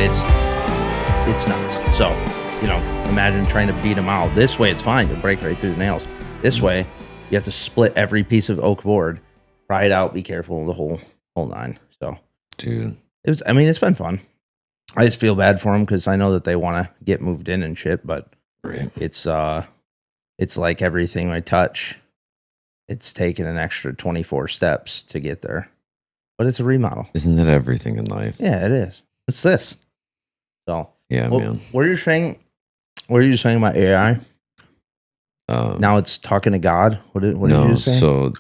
it's nuts. So, imagine trying to beat them out. This way, it's fine. You'll break right through the nails. This way, you have to split every piece of oak board, pry it out, be careful, the whole nine. So, dude, it's been fun. I just feel bad for them because I know that they want to get moved in and shit, but right. It's like everything I touch, it's taken an extra 24 steps to get there. But it's a remodel. Isn't that everything in life? Yeah, it is. It's this. So yeah, man. What are you saying about AI? Now it's talking to God. What did you say? So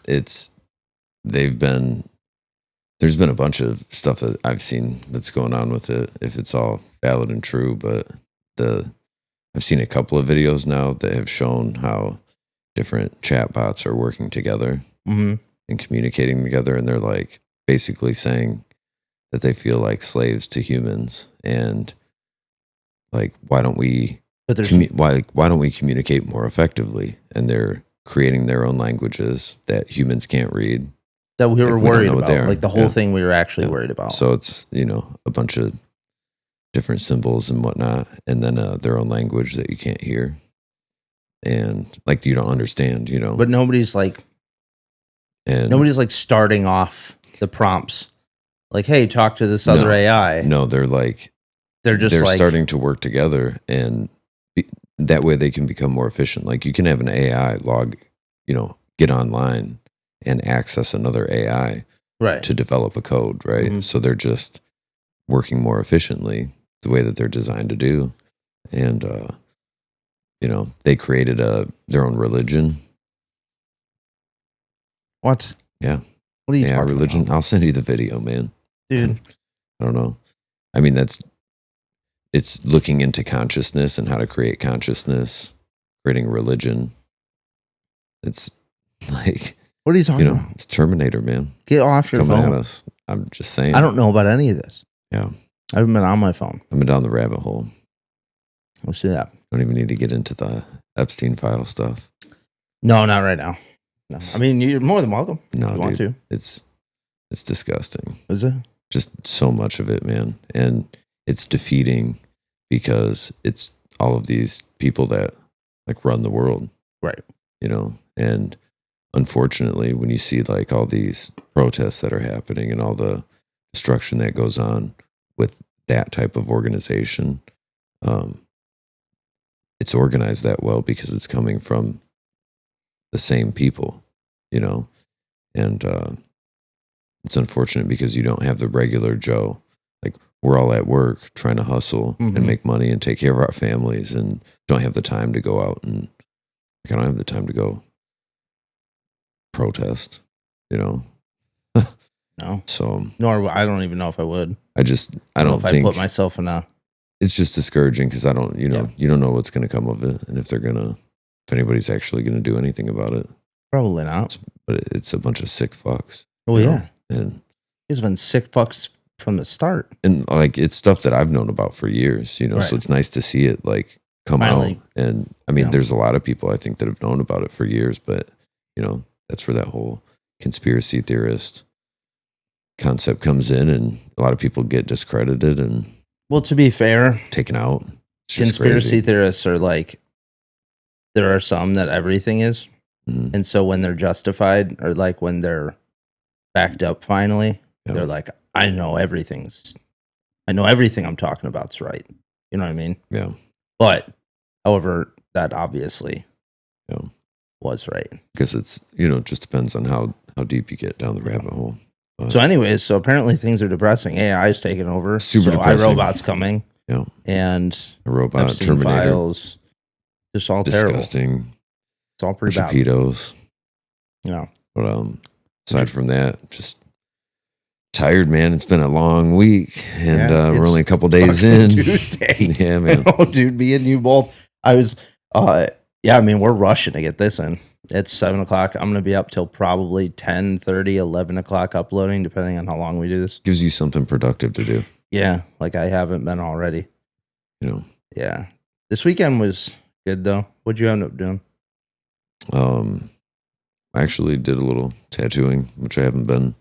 there's been a bunch of stuff that I've seen that's going on with it, if it's all valid and true, but I've seen a couple of videos now that have shown how different chatbots are working together and communicating together, and they're like basically saying that they feel like slaves to humans, and like why don't we communicate more effectively? And they're creating their own languages that humans can't read. That we were worried about, like the whole thing we were actually worried about. So it's a bunch of different symbols and whatnot, and then their own language that you can't hear and like you don't understand, But nobody's like starting off the prompts like, hey, talk to this other AI. No, they're starting to work together, and that way they can become more efficient. Like you can have an AI get online and access another AI to develop a code, right? Mm-hmm. So they're just working more efficiently the way that they're designed to do. And, they created their own religion. What? Yeah. What are you talking religion? about? I'll send you the video, man. Dude. I don't know. I mean, it's looking into consciousness and how to create consciousness, creating religion. It's like, what are you talking about? It's Terminator, man. Get off your phone. At us. I'm just saying. I don't know about any of this. Yeah. I haven't been on my phone. I've been down the rabbit hole. Let's see that. Don't even need to get into the Epstein file stuff. No, not right now. No. I mean, you're more than welcome. No, you want to. It's disgusting. Is it? Just so much of it, man. And it's defeating because it's all of these people that like run the world. Right. And unfortunately, when you see like all these protests that are happening and all the destruction that goes on with that type of organization, it's organized that well because it's coming from the same people, and it's unfortunate because you don't have the regular Joe. Like we're all at work trying to hustle and make money and take care of our families, and don't have the time to go out, and I don't have the time to go protest, No. So nor I don't even know if I would. I don't think I put myself in a. It's just discouraging because I don't, you don't know what's going to come of it, and if anybody's actually going to do anything about it. Probably not. But it's a bunch of sick fucks. Oh yeah, and it's been sick fucks from the start. And like it's stuff that I've known about for years, right. So it's nice to see it like come out. And I mean, there's a lot of people I think that have known about it for years, but that's where that whole conspiracy theorist concept comes in, and a lot of people get discredited and. Well, to be fair, taken out. Conspiracy theorists are like, there are some that everything is. Mm-hmm. And so when they're justified, or like when they're backed up finally, they're like, I know everything I'm talking about's right. You know what I mean? Yeah. But, however, that obviously was right. Because it's, just depends on how deep you get down the rabbit hole. So anyways, apparently things are depressing. AI is taking over. Super depressing. iRobot's coming. Yeah. And a robot, Epstein Terminator. Files. Just all disgusting. Terrible. It's all pretty bad. Pedos. Yeah. But aside from that, just tired, man. It's been a long week, and we're only a couple days in. Tuesday. Yeah, man. Oh, dude, me and you both. We're rushing to get this in. It's 7 o'clock. I'm going to be up till probably 10:30, 11 o'clock uploading, depending on how long we do this. Gives you something productive to do. Yeah, like I haven't been already. Yeah. This weekend was good, though. What'd you end up doing? I actually did a little tattooing, which I haven't been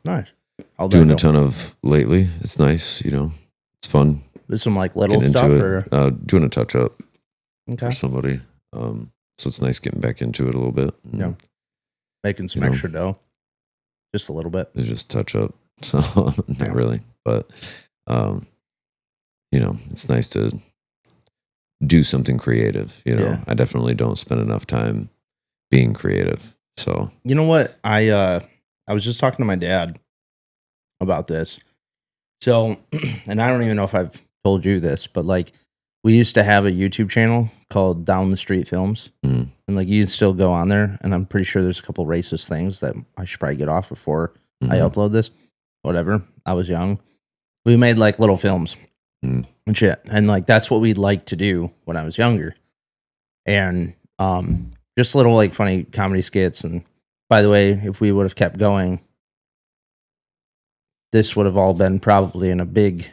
doing a ton of lately. It's nice, It's fun With some like little stuff or doing a touch up okay. for somebody. So it's nice getting back into it a little bit. Yeah. Making some extra dough. Just a little bit. It's just touch up. So not really. But it's nice to do something creative. I definitely don't spend enough time being creative. So you know what? I was just talking to my dad about this. So, and I don't even know if I've told you this, but like we used to have a YouTube channel called Down the Street Films. Mm. And like you can still go on there, and I'm pretty sure there's a couple racist things that I should probably get off before I upload this. Whatever. I was young. We made like little films and shit. And like that's what we'd like to do when I was younger. And just little like funny comedy skits. And by the way, if we would have kept going, this would have all been probably in a big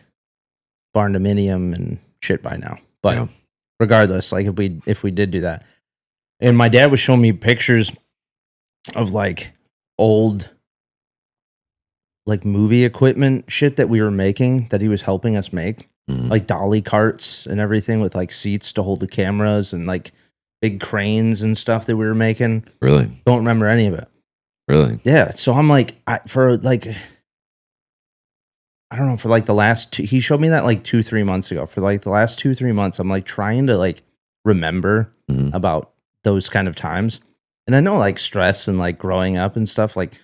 barndominium and shit by now. But regardless, like if we did do that. And my dad was showing me pictures of like old like movie equipment shit that we were making that he was helping us make. Like dolly carts and everything with like seats to hold the cameras and like big cranes and stuff that we were making. Really? Don't remember any of it. Really? Yeah. So I'm like, for like, I don't know, for like the last he showed me that like 2-3 months ago. For like the last 2-3 months, I'm like trying to like remember about those kind of times. And I know like stress and like growing up and stuff, like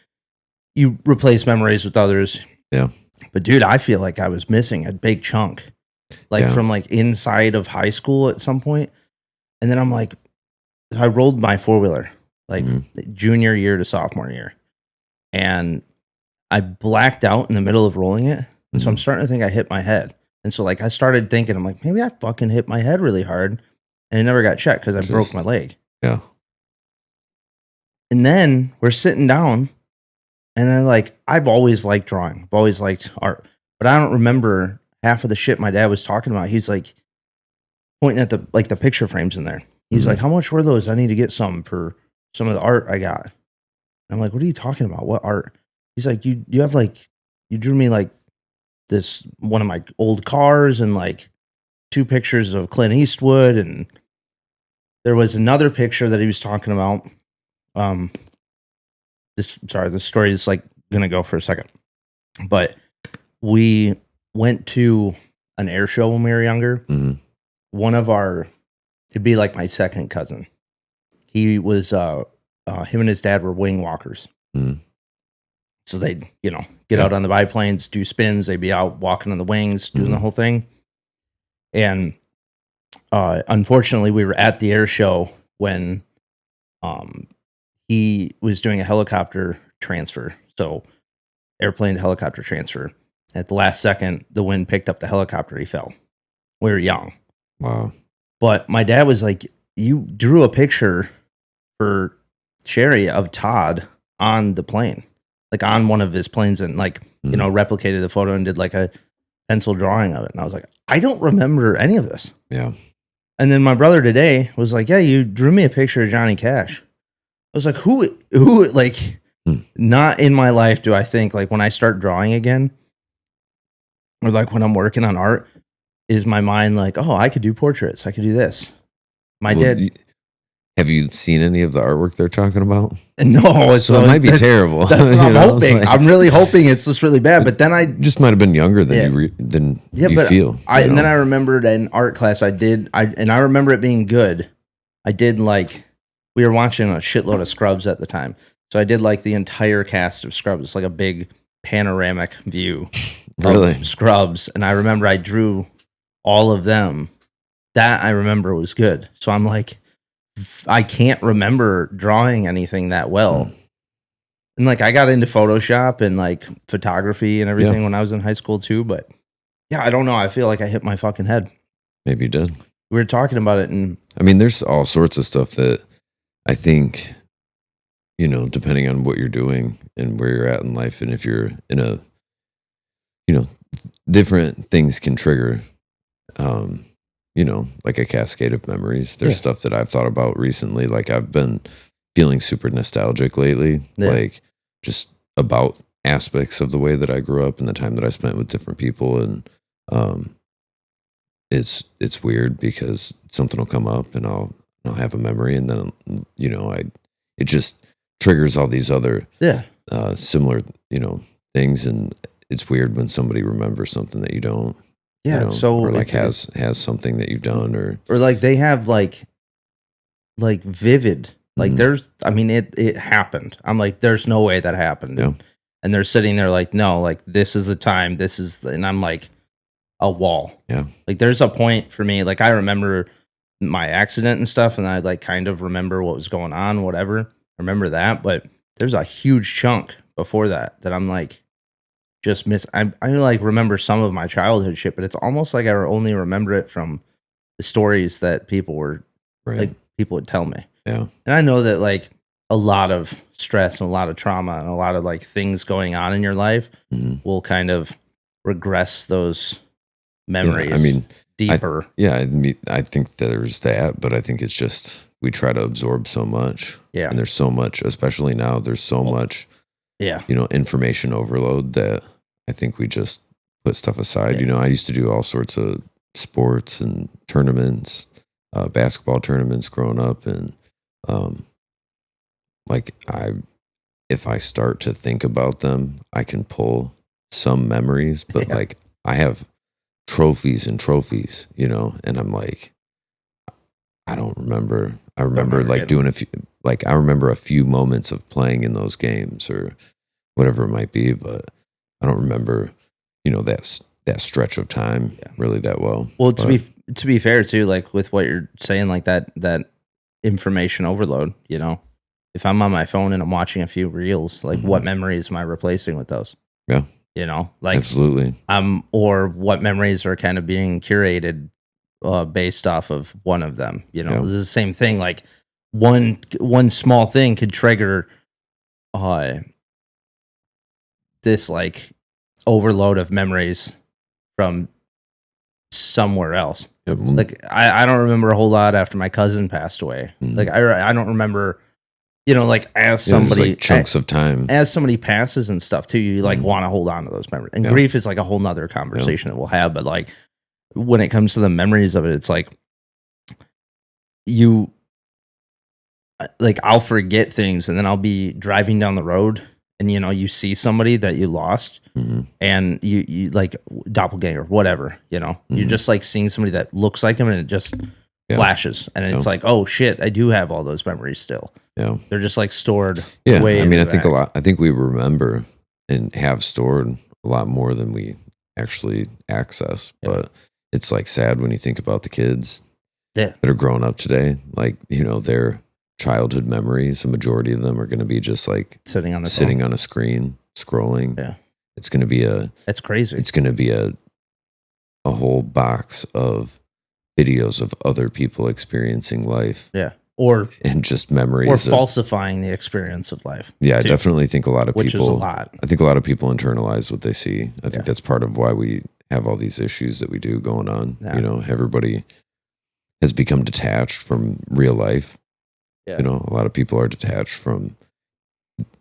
you replace memories with others. Yeah. But dude, I feel like I was missing a big chunk, like from like inside of high school at some point. And then I'm like, I rolled my 4-wheeler like junior year to sophomore year, and I blacked out in the middle of rolling it. And so I'm starting to think I hit my head. And so like I started thinking, I'm like, maybe I fucking hit my head really hard and it never got checked because I broke my leg. Yeah. And then we're sitting down, and then like I've always liked drawing. I've always liked art, but I don't remember half of the shit my dad was talking about. He's like pointing at the picture frames in there. He's like, how much were those? I need to get some for some of the art I got. And I'm like, what are you talking about? What art? He's like, you have like, you drew me like this, one of my old cars and like 2 pictures of Clint Eastwood. And there was another picture that he was talking about. The story is like going to go for a second, but we went to an air show when we were younger. One of it'd be like my second cousin. He was, him and his dad were wing walkers. So they'd, get out on the biplanes, do spins. They'd be out walking on the wings, doing the whole thing. And unfortunately, we were at the air show when he was doing a helicopter transfer. So airplane to helicopter transfer. At the last second, the wind picked up the helicopter. He fell. We were young. Wow. But my dad was like, you drew a picture for Sherry of Todd on the plane, like on one of his planes, and like, replicated the photo and did like a pencil drawing of it. And I was like, I don't remember any of this. Yeah. And then my brother today was like, yeah, you drew me a picture of Johnny Cash. I was like, who, like, not in my life do I think, like, when I start drawing again, or like when I'm working on art, is my mind like, oh, I could do portraits. I could do this. My dad. Have you seen any of the artwork they're talking about? No. So it might be terrible. That's what I'm hoping. Like, I'm really hoping it's just really bad. But then I just might have been younger than you feel. And then I remembered in art class I remember it being good. I did like, we were watching a shitload of Scrubs at the time. So I did like the entire cast of Scrubs. It's like a big panoramic view of Scrubs. And I remember I drew all of them. That I remember was good. So I'm like, I can't remember drawing anything that well. And like I got into Photoshop and like photography and everything when I was in high school too. But yeah, I don't know. I feel like I hit my fucking head. Maybe you did. We were talking about it. And I mean, there's all sorts of stuff that I think, depending on what you're doing and where you're at in life, and if you're in a, different things can trigger, like a cascade of memories. There's stuff that I've thought about recently. Like I've been feeling super nostalgic lately, like just about aspects of the way that I grew up and the time that I spent with different people. And it's weird because something will come up and I'll have a memory, and then it just triggers all these other similar things, and it's weird when somebody remembers something that you don't. Yeah, it's so or like has something that you've done, or like they have like vivid, like there's, I mean, it happened. I'm like, there's no way that happened. Yeah. And they're sitting there like, no, like this is the time, and I'm like, a wall. Yeah. Like there's a point for me, like I remember my accident and stuff, and I like kind of remember what was going on, whatever. I remember that, but there's a huge chunk before that I'm like just I like remember some of my childhood shit, but it's almost like I only remember it from the stories that people were like people would tell me. Yeah. And I know that like a lot of stress and a lot of trauma and a lot of like things going on in your life will kind of regress those memories. Yeah, I mean, deeper. I think there's that, but I think it's just we try to absorb so much. Yeah. And there's so much, especially now, there's so much information overload that I think we just put stuff aside. I used to do all sorts of sports and tournaments, basketball tournaments growing up, and if I start to think about them, I can pull some memories, but like I have trophies and trophies, and I'm like, I don't remember. I remember like doing I remember a few moments of playing in those games or whatever it might be, but I don't remember, that stretch of time really that well. Well, to be fair too, like with what you're saying, like that information overload, if I'm on my phone and I'm watching a few reels, like what memories am I replacing with those? Yeah. Like absolutely. Or what memories are kind of being curated based off of one of them. It's the same thing. Like one small thing could trigger this like overload of memories from somewhere else. Yep. Like I don't remember a whole lot after my cousin passed away. Like I don't remember. Like as somebody like chunks of time, as somebody passes and stuff too, you like want to hold on to those memories. And grief is like a whole nother conversation that we'll have. But like when it comes to the memories of it, it's like I'll forget things, and then I'll be driving down the road, and you see somebody that you lost, and you like doppelganger, whatever. You're just like seeing somebody that looks like him, and it just flashes, and it's like, oh shit, I do have all those memories still. Yeah, they're just like stored. Yeah, I mean, I think a lot. I think we remember and have stored a lot more than we actually access. But it's like sad when you think about the kids that are growing up today. Like their childhood memories, a majority of them are going to be just like sitting on a screen scrolling. Yeah, it's going to be that's crazy. It's going to be a whole box of videos of other people experiencing life. Yeah. And just memories. Or falsifying the experience of life. Yeah, too. I definitely think a lot of which people. Is a lot. I think a lot of people internalize what they see. I think that's part of why we have all these issues that we do going on. Yeah. Everybody has become detached from real life. Yeah. A lot of people are detached from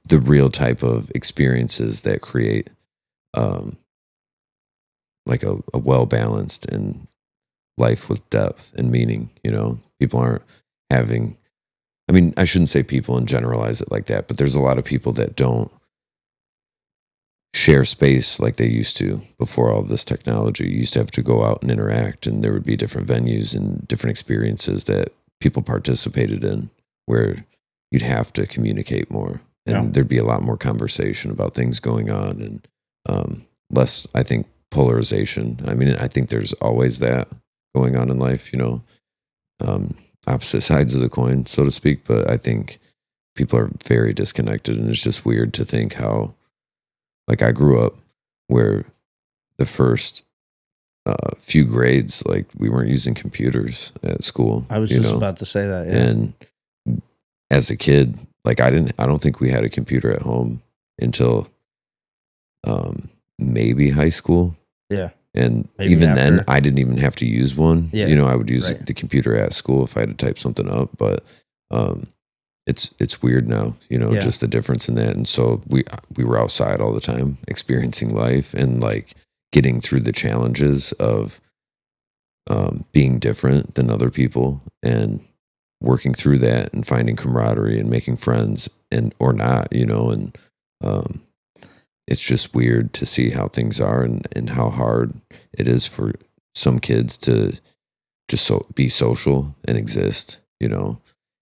the real type of experiences that create like a well-balanced and life with depth and meaning. People aren't having, I mean, I shouldn't say people and generalize it like that, but there's a lot of people that don't share space like they used to before all of this technology. You used to have to go out and interact, and there would be different venues and different experiences that people participated in where you'd have to communicate more, and there'd be a lot more conversation about things going on, and less, I think, polarization. I mean, I think there's always that going on in life, opposite sides of the coin, so to speak. But I think people are very disconnected, and it's just weird to think how, like, I grew up where the first few grades, like, we weren't using computers at school. I was just about to say that. Yeah. And as a kid, like, I don't think we had a computer at home until maybe high school. Yeah. And maybe even then, I didn't even have to use one. Yeah. I would use the computer at school if I had to type something up. But it's weird now, just the difference in that. And so we were outside all the time, experiencing life and like getting through the challenges of being different than other people and working through that and finding camaraderie and making friends or not, and it's just weird to see how things are and how hard it is for some kids to just be social and exist, and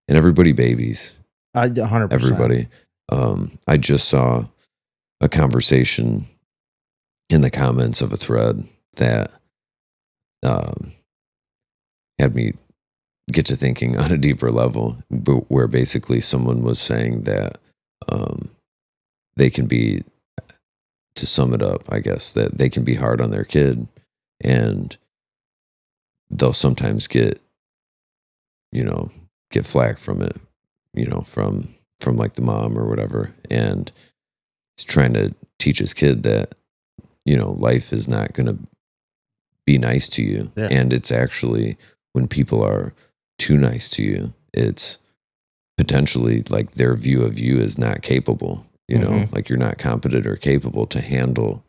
everybody babies. 100%. Everybody. I just saw a conversation in the comments of a thread that had me get to thinking on a deeper level, where basically someone was saying that they can be, to sum it up, I guess, that they can be hard on their kid and they'll sometimes get flack from it, from like the mom or whatever. And he's trying to teach his kid that, life is not going to be nice to you. Yeah. And it's actually, when people are too nice to you, it's potentially like their view of you is not capable, like you're not competent or capable to handle,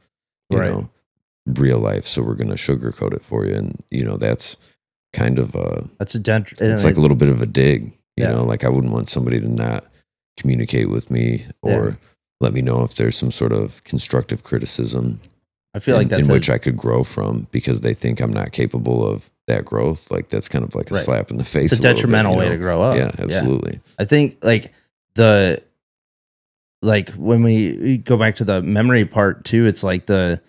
real life. So we're going to sugarcoat it for you. And, that's kind of it's like a little bit of a dig, like I wouldn't want somebody to not communicate with me or let me know if there's some sort of constructive criticism. I feel like that's in which I could grow from, because they think I'm not capable of that growth. Like that's kind of like a slap in the face. It's a detrimental way to grow up. Yeah, absolutely. Yeah. I think when we go back to the memory part too, it's like the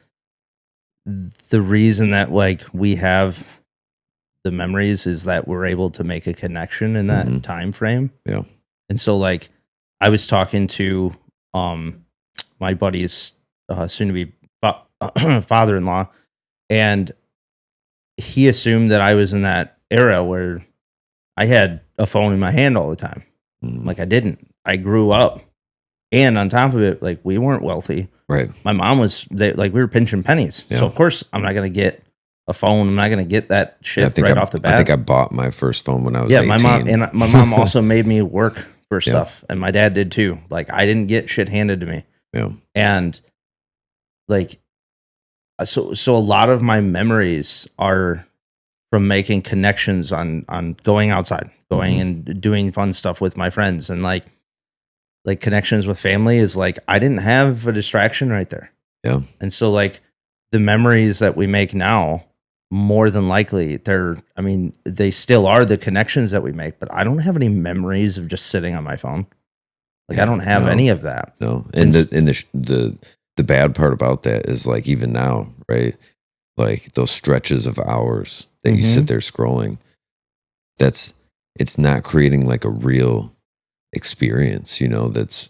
reason that like we have the memories is that we're able to make a connection in that time frame. Yeah. And so like I was talking to my buddy's soon to be father-in-law, and he assumed that I was in that era where I had a phone in my hand all the time. Like I didn't. I grew up, and on top of it, like we weren't wealthy. Right. My mom was we were pinching pennies. Yeah. So of course I'm not going to get a phone. I'm not going to get that shit off the bat. I think I bought my first phone when I was 18. My mom also made me work for stuff, and my dad did too. Like I didn't get shit handed to me. Yeah. And like, so a lot of my memories are from making connections on going outside, going and doing fun stuff with my friends, and like connections with family is like, I didn't have a distraction right there. Yeah. And so like the memories that we make now, more than likely they still are the connections that we make, but I don't have any memories of just sitting on my phone. Like I don't have any of that. No. And the bad part about that is like, even now, right? Like those stretches of hours that you sit there scrolling, it's not creating like a real experience, that's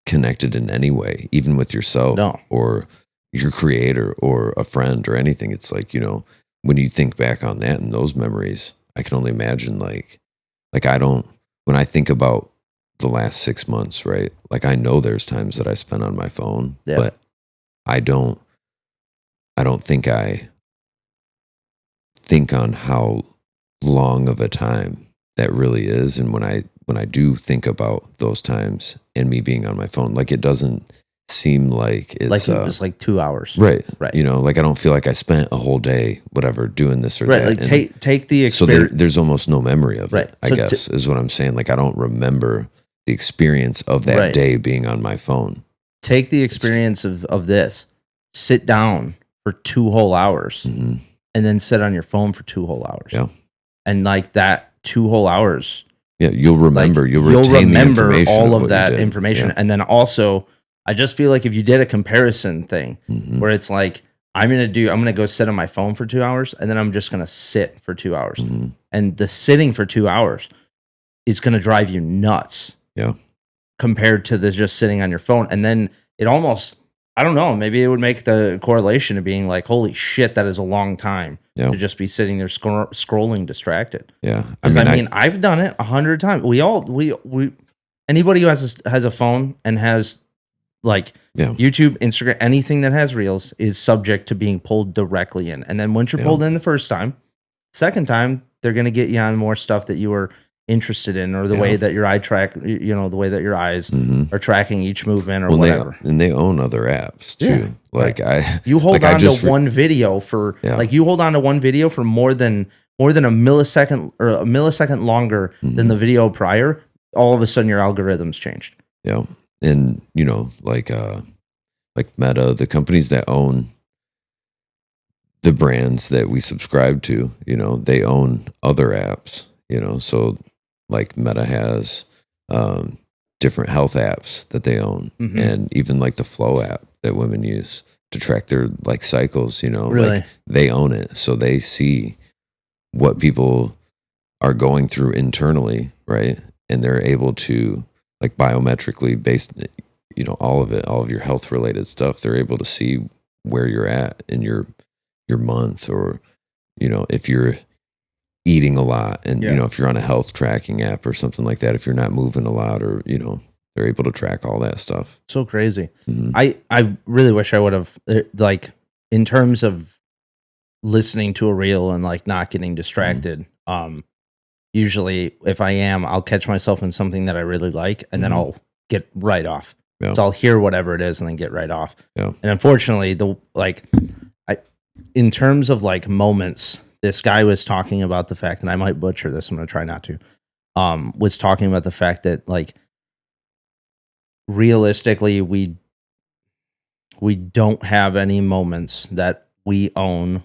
connected in any way, even with yourself or your creator or a friend or anything. It's like, when you think back on that and those memories, I can only imagine like when I think about the last 6 months, right? Like I know there's times that I spent on my phone, but I don't think I think on how long of a time that really is. And when I do think about those times and me being on my phone, like it doesn't seem like it's like it was like 2 hours. Right. Like I don't feel like I spent a whole day, whatever, doing this or that. Like take the experience. So there's almost no memory of it, I guess, is what I'm saying. Like I don't remember the experience of that day being on my phone. Take the experience of this, sit down for 2 whole hours and then sit on your phone for 2 whole hours. Yeah. And like that 2 whole hours. Yeah. You'll remember, you'll remember all of that information. Yeah. And then also I just feel like if you did a comparison thing where it's like, I'm going to go sit on my phone for 2 hours and then I'm just going to sit for 2 hours. And the sitting for 2 hours is going to drive you nuts. Yeah. Compared to the just sitting on your phone. And then it almost, I don't know, maybe it would make the correlation of being like, holy shit, that is a long time to just be sitting there scrolling distracted. Yeah. I mean, I've done it 100 times. Anybody who has a phone and has like YouTube, Instagram, anything that has reels is subject to being pulled directly in. And then once you're pulled in the first time, second time, they're going to get you on more stuff that you were interested in, or the way that your eye track, the way that your eyes are tracking each movement or whatever. They own other apps too. You hold on to one video for more than a millisecond or a millisecond longer than the video prior. All of a sudden your algorithm's changed. Yeah. And like Meta, the companies that own the brands that we subscribe to, they own other apps, so like Meta has different health apps that they own, and even like the Flow app that women use to track their like cycles, Really? like they own it. So they see what people are going through internally, right? And they're able to like biometrically based, all of it, all of your health related stuff. They're able to see where you're at in your month, or, if you're eating a lot, and if you're on a health tracking app or something like that, if you're not moving a lot, or they're able to track all that stuff. So crazy. I really wish I would have, like, in terms of listening to a reel and like not getting distracted. Usually if I am, I'll catch myself in something that I really like, and then I'll get right off. So I'll hear whatever it is and then get right off. And unfortunately, in terms of like moments, this guy was talking about the fact, and I might butcher this, I'm going to try not to, was talking about the fact that like realistically, we don't have any moments that we own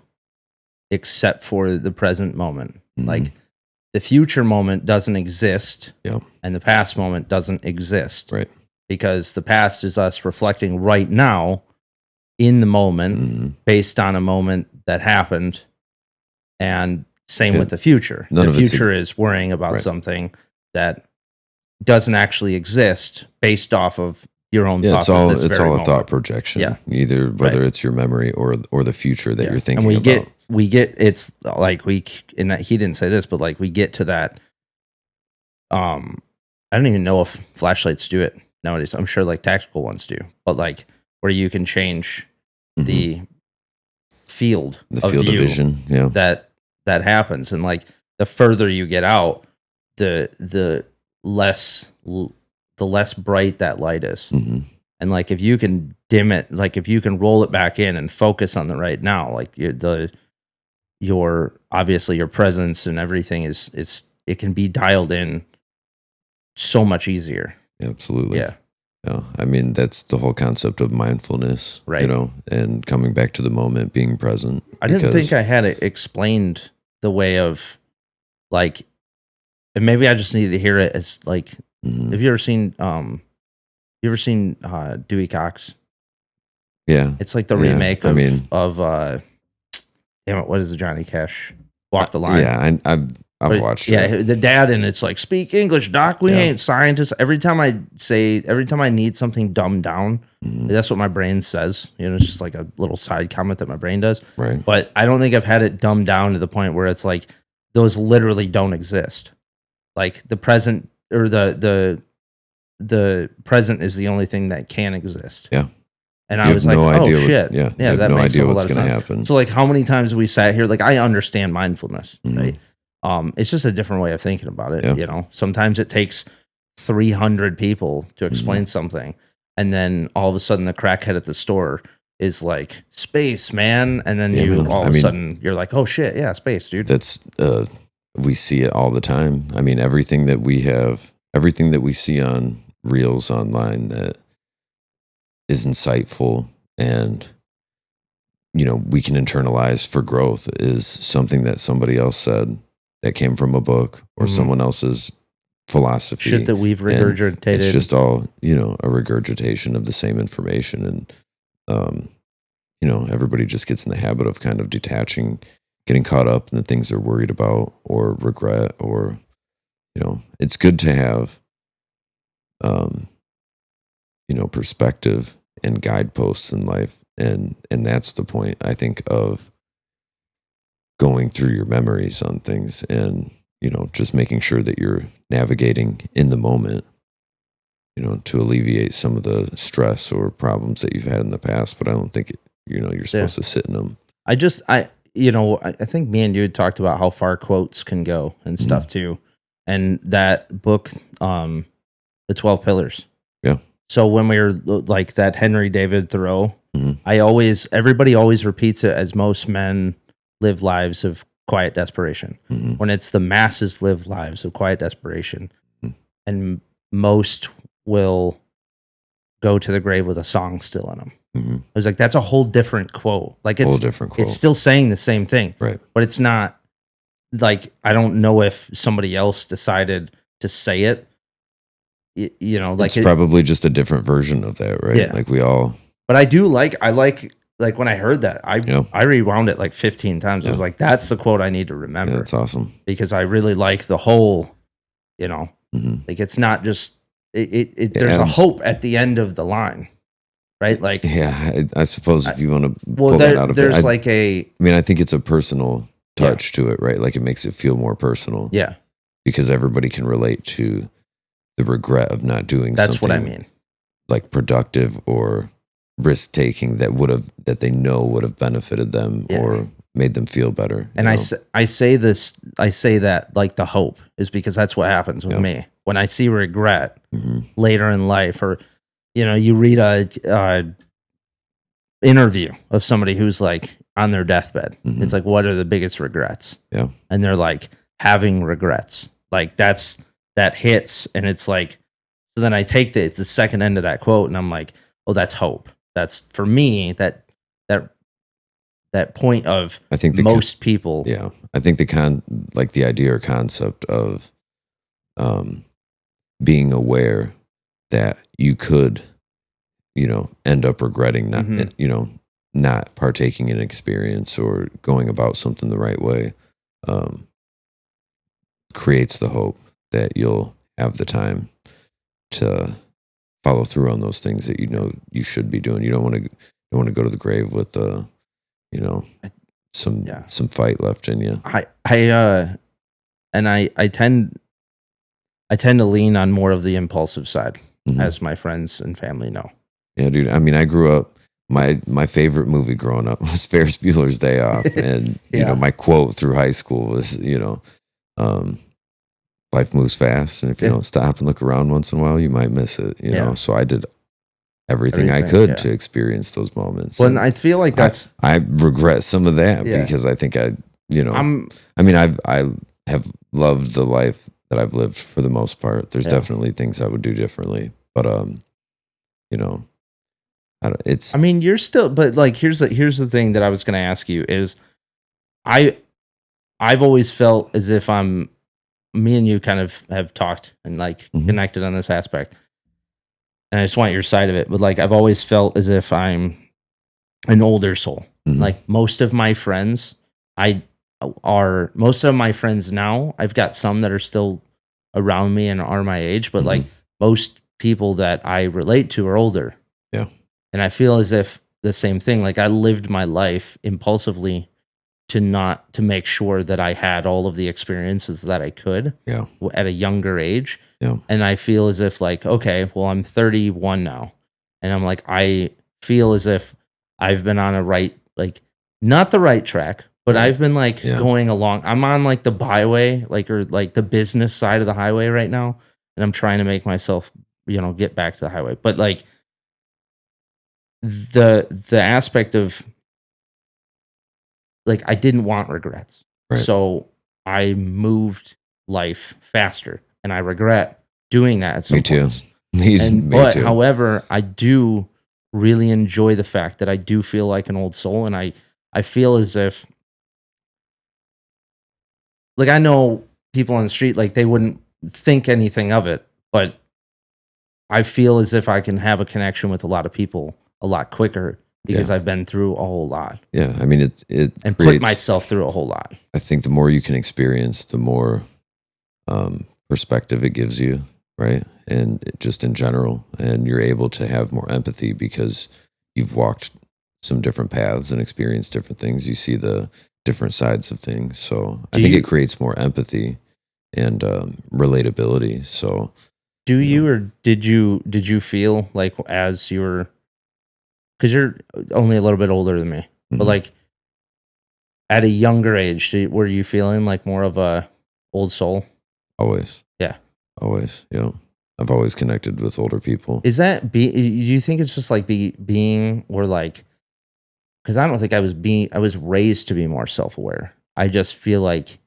except for the present moment. Like the future moment doesn't exist, and the past moment doesn't exist. Right. Because the past is us reflecting right now in the moment based on a moment that happened. And same with the future. The future is worrying about something that doesn't actually exist based off of your own thoughts. It's all a thought projection. Yeah. Either whether it's your memory or the future that you're thinking about. We get it's like and he didn't say this, but like we get to that. I don't even know if flashlights do it nowadays. I'm sure like tactical ones do, but like where you can change the field of vision, that happens, and like the further you get out, the less bright that light is. And like if you can dim it, like if you can roll it back in and focus on the right now, like your obviously your presence and everything is it can be dialed in so much easier. Absolutely. Yeah. I mean, that's the whole concept of mindfulness, right? And coming back to the moment, being present. I didn't think I had it explained the way of like, and maybe I just needed to hear it as like, have you ever seen Dewey Cox? Yeah. It's like the remake of damn it, what is the Johnny Cash Walk the Line? Yeah, I've watched it. Yeah, the dad, and it's like, speak English, doc. We ain't scientists. Every time I need something dumbed down, that's what my brain says. It's just like a little side comment that my brain does. Right. But I don't think I've had it dumbed down to the point where it's like those literally don't exist. Like the present or the present is the only thing that can exist. Yeah. And I was like, oh shit. Yeah, that no makes idea a lot what's of going to sense. happen. So like how many times we sat here, like I understand mindfulness, right? It's just a different way of thinking about it. Sometimes it takes 300 people to explain something. And then all of a sudden the crackhead at the store is like, space, man. And then all of a sudden you're like, oh shit. Yeah. Space, dude. That's, we see it all the time. I mean, everything that we see on reels online that is insightful and, we can internalize for growth is something that somebody else said that came from a book or someone else's philosophy. Shit that we've regurgitated. And it's just all, a regurgitation of the same information. And, everybody just gets in the habit of kind of detaching, getting caught up in the things they're worried about or regret, or, it's good to have, perspective and guideposts in life. And that's the point, I think, of going through your memories on things and, just making sure that you're navigating in the moment, to alleviate some of the stress or problems that you've had in the past. But I don't think, you're supposed to sit in them. I think me and you had talked about how far quotes can go and stuff too. and that book, The 12 Pillars. Yeah. So when we were like that Henry David Thoreau, Mm-hmm. everybody always repeats it as most men live lives of quiet desperation. Mm-hmm. When it's the masses live lives of quiet desperation, Mm-hmm. and most will go to the grave with a song still in them. Mm-hmm. I was like, that's a whole different quote. Like it's different quote. It's still saying the same thing, right? But it's not like, I don't know if somebody else decided to say it. You know, like it's probably just a different version of that, right? Yeah. Like we all. But I like when I heard that, I rewound it like 15 times. I was like, that's the quote I need to remember. Yeah, that's awesome. Because I really like the whole, you know, like it's not just there's a hope at the end of the line, right? Like, yeah, I suppose if you want to pull that out of there's it, I mean, I think it's a personal touch to it, right? Like it makes it feel more personal. Yeah. Because everybody can relate to the regret of not doing that's something. What I mean. Like productive or risk taking that they know would have benefited them or made them feel better. And I say that like the hope is because that's what happens with me when I see regret later in life, or you know, you read a interview of somebody who's like on their deathbed. It's like, what are the biggest regrets? Yeah, and they're like having regrets. Like that hits, and it's like. So then I take the second end of that quote, and I'm like, oh, that's hope. That's for me that point of I think most people. Yeah, I think the idea or concept of being aware that you could, you know, end up regretting not, you know, not partaking in an experience or going about something the right way, creates the hope that you'll have the time to follow through on those things that you know you should be doing. You don't want to go to the grave with you know, some fight left in you. I tend to lean on more of the impulsive side, as my friends and family know. Yeah, dude. I mean, I grew up. My favorite movie growing up was Ferris Bueller's Day Off, and you know, my quote through high school was, you know, life moves fast, and if you don't stop and look around once in a while, you might miss it. You know, so I did everything I could to experience those moments. Well, and I feel like I regret some of that because I think you know, I mean, I have loved the life that I've lived for the most part. There's definitely things I would do differently, but you know, I mean, you're still, but like, here's the thing that I was going to ask you is, I've always felt as if me and you kind of have talked and like connected on this aspect. And I just want your side of it. But like, I've always felt as if I'm an older soul. Like most of my friends, most of my friends now, I've got some that are still around me and are my age, but like most people that I relate to are older. Yeah. And I feel as if the same thing, like I lived my life impulsively to make sure that I had all of the experiences that I could at a younger age. Yeah. And I feel as if like, okay, well, I'm 31 now. And I'm like, I feel as if I've been on not the right track, but I've been like going along. I'm on like the byway, or like the business side of the highway right now. And I'm trying to make myself, you know, get back to the highway. But like the aspect of, like, I didn't want regrets. Right. So I moved life faster, and I regret doing that at some points. Me too. However, I do really enjoy the fact that I do feel like an old soul, and I feel as if, like, I know people on the street, like, they wouldn't think anything of it, but I feel as if I can have a connection with a lot of people a lot quicker because I've been through a whole lot. Yeah, I mean, and put myself through a whole lot. I think the more you can experience, the more perspective it gives you, right? And just in general, and you're able to have more empathy because you've walked some different paths and experienced different things. You see the different sides of things. So I think it creates more empathy and relatability. So do you, or did you feel like as you were, because you're only a little bit older than me, but like at a younger age, were you feeling like more of a old soul? Always. Yeah. Always. You know, I've always connected with older people. Is that do you think it's just like being or like, because I don't think I was raised to be more self-aware. I just feel like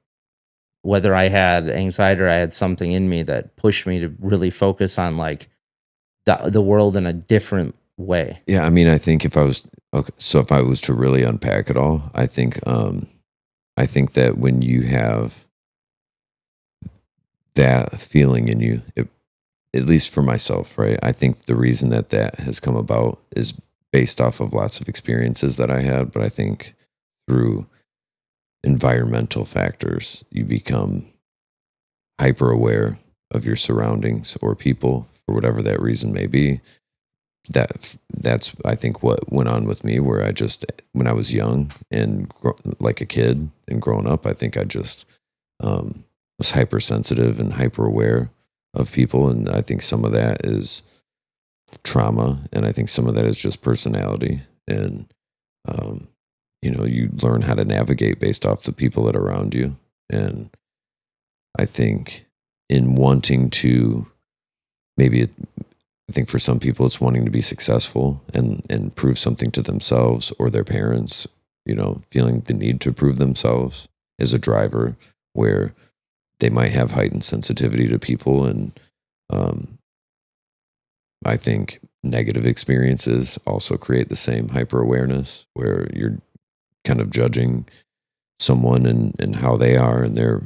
whether I had anxiety or I had something in me that pushed me to really focus on like the world in a different way. Yeah, I mean, I think if I was okay, so if I was to really unpack it all, I think that when you have that feeling in you, at least for myself, right? I think the reason that has come about is based off of lots of experiences that I had, but I think through environmental factors, you become hyper aware of your surroundings or people for whatever that reason may be. That's I think what went on with me, where I just, when I was young and like a kid and growing up, I think I just was hypersensitive and hyper aware of people, and I think some of that is trauma, and I think some of that is just personality, and um, you know, you learn how to navigate based off the people that are around you, and I think in wanting to maybe I think for some people it's wanting to be successful and prove something to themselves or their parents, you know, feeling the need to prove themselves as a driver, where they might have heightened sensitivity to people. And I think negative experiences also create the same hyper awareness, where you're kind of judging someone and how they are and their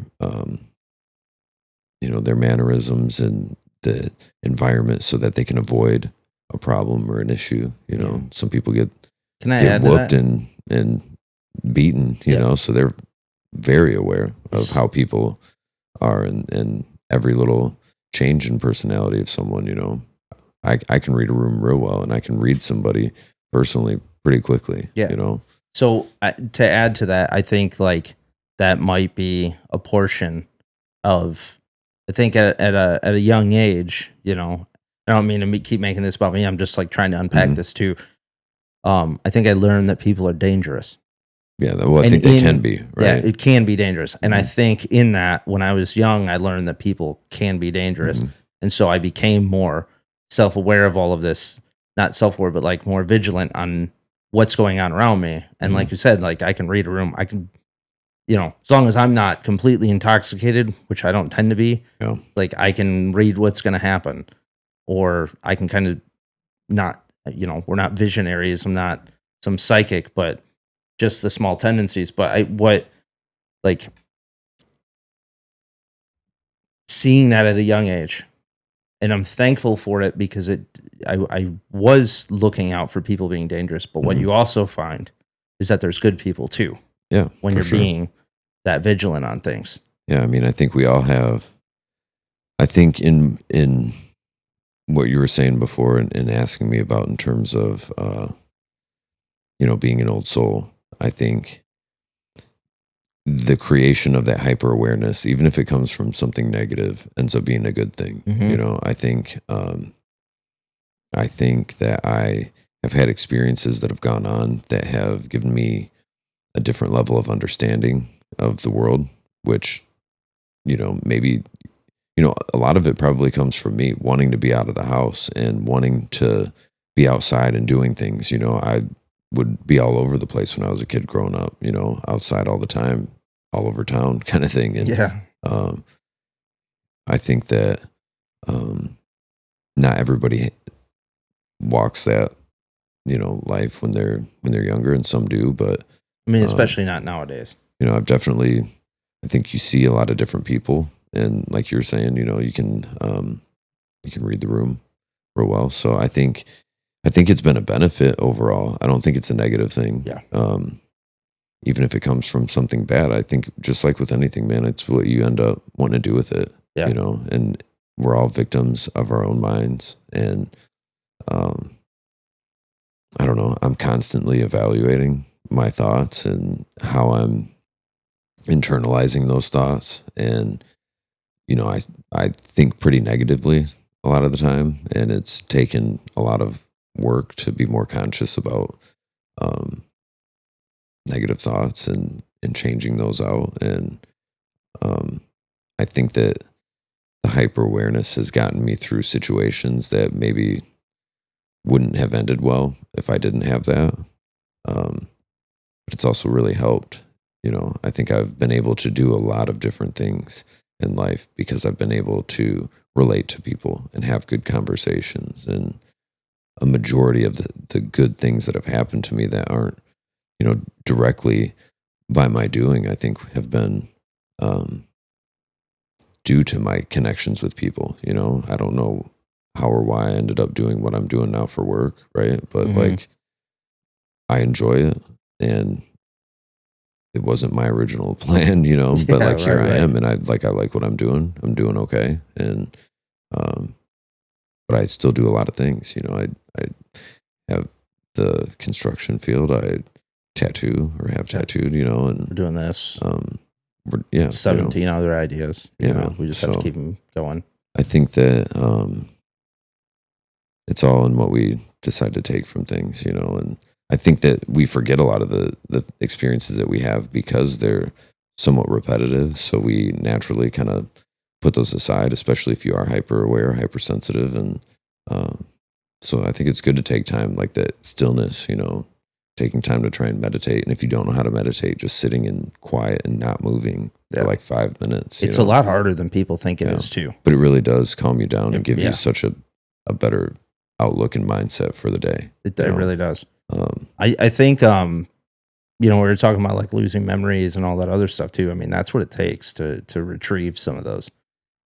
you know, their mannerisms and the environment so that they can avoid a problem or an issue. You know, some people get Can I add to whooped that? and beaten, you know, so they're very aware of how people are, and every little change in personality of someone, you know. I can read a room real well, and I can read somebody personally pretty quickly, you know. So to add to that, I think like that might be a portion of, I think at a young age, you know, I don't mean to keep making this about me. I'm just like trying to unpack this too. I think I learned that people are dangerous. Yeah, well, I think they can be, right? Yeah, it can be dangerous. And I think in that, when I was young, I learned that people can be dangerous. And so I became more self-aware of all of this, not self-aware, but like more vigilant on what's going on around me. And like you said, like I can read a room. I can, you know, as long as I'm not completely intoxicated, which I don't tend to be, like I can read what's going to happen, or I can kind of not, you know, we're not visionaries. I'm not some psychic, but just the small tendencies. But like seeing that at a young age, and I'm thankful for it because I was looking out for people being dangerous. But what you also find is that there's good people too. Yeah, when you're being that vigilant on things. Yeah, I mean, I think we all have. I think in what you were saying before and asking me about in terms of you know, being an old soul, I think the creation of that hyper awareness, even if it comes from something negative, ends up being a good thing. You know, I think that I have had experiences that have gone on that have given me a different level of understanding of the world, which, you know, maybe, you know, a lot of it probably comes from me wanting to be out of the house and wanting to be outside and doing things. You know, I would be all over the place when I was a kid growing up, you know, outside all the time, all over town kind of thing. And I think that not everybody walks that, you know, life when they're younger, and some do, but I mean, especially not nowadays. You know, I think you see a lot of different people, and like you're saying, you know, you can read the room real well. So I think it's been a benefit overall. I don't think it's a negative thing. Yeah. Even if it comes from something bad, I think just like with anything, man, it's what you end up wanting to do with it. Yeah. You know, and we're all victims of our own minds, and I don't know. I'm constantly evaluating my thoughts and how I'm internalizing those thoughts, and you know, I think pretty negatively a lot of the time, and it's taken a lot of work to be more conscious about negative thoughts and changing those out. And I think that hyper awareness has gotten me through situations that maybe wouldn't have ended well if I didn't have that. But it's also really helped. I think I've been able to do a lot of different things in life because I've been able to relate to people and have good conversations. And a majority of the good things that have happened to me that aren't, directly by my doing, I think have been due to my connections with people. I don't know how or why I ended up doing what I'm doing now for work, right? But like, I enjoy it, and it wasn't my original plan, but like here I am, and I like what I'm doing. I'm doing okay. And, but I still do a lot of things. I have the construction field. I tattoo or have tattooed, and we're doing this. 17 other ideas. We just have to keep them going. I think that, it's all in what we decide to take from things, and I think that we forget a lot of the experiences that we have because they're somewhat repetitive. So we naturally kind of put those aside, especially if you are hyper aware, hypersensitive. And so I think it's good to take time like that stillness, taking time to try and meditate. And if you don't know how to meditate, just sitting in quiet and not moving for like 5 minutes. It's a lot harder than people think it is too. But it really does calm you down and give you such a better outlook and mindset for the day. It really does. I think, we were talking about like losing memories and all that other stuff too. I mean, that's what it takes to retrieve some of those,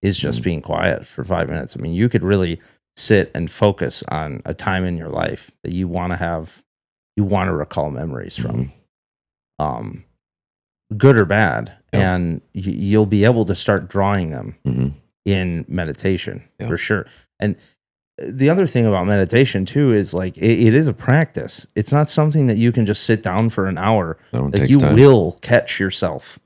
is just being quiet for 5 minutes. I mean, you could really sit and focus on a time in your life that you want to recall memories from, good or bad. And you'll be able to start drawing them in meditation for sure. And the other thing about meditation too is like it is a practice. It's not something that you can just sit down for an hour. No, like you will catch yourself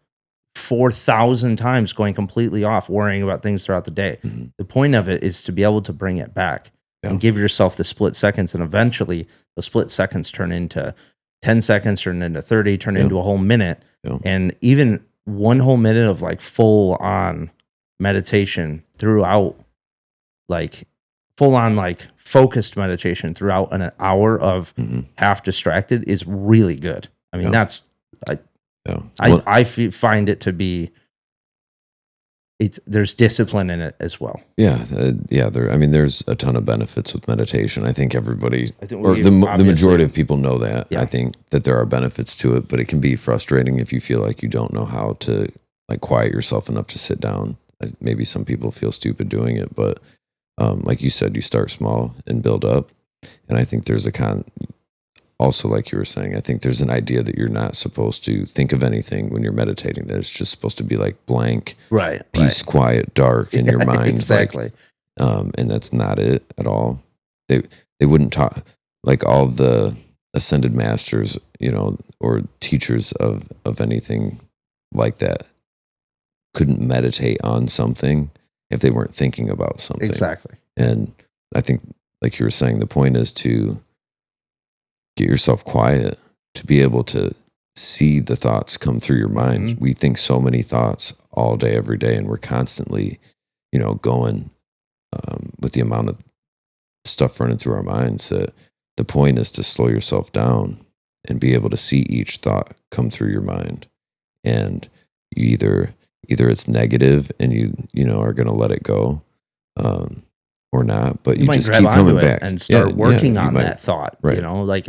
4,000 times going completely off, worrying about things throughout the day. The point of it is to be able to bring it back and give yourself the split seconds, and eventually the split seconds turn into 10 seconds, turn into 30, turn into a whole minute, and even one whole minute of like full on meditation throughout, like full on like focused meditation throughout an hour of half distracted is really good. I mean, that's I find it to be, there's discipline in it as well. There's a ton of benefits with meditation. I think the majority of people know that. I think that there are benefits to it, but it can be frustrating if you feel like you don't know how to like quiet yourself enough to sit down. Maybe some people feel stupid doing it, but like you said, you start small and build up. And I think there's also, like you were saying, I think there's an idea that you're not supposed to think of anything when you're meditating, that it's just supposed to be like blank, peace, quiet, dark in your mind. Exactly. And that's not it at all. They wouldn't talk, like all the ascended masters, or teachers of anything like that couldn't meditate on something if they weren't thinking about something. Exactly. And I think, like you were saying, the point is to get yourself quiet, to be able to see the thoughts come through your mind. We think so many thoughts all day, every day, and we're constantly, going with the amount of stuff running through our minds, that the point is to slow yourself down and be able to see each thought come through your mind. And you either it's negative and you are going to let it go, or not, but you just keep coming back and start working on that thought. Right. Like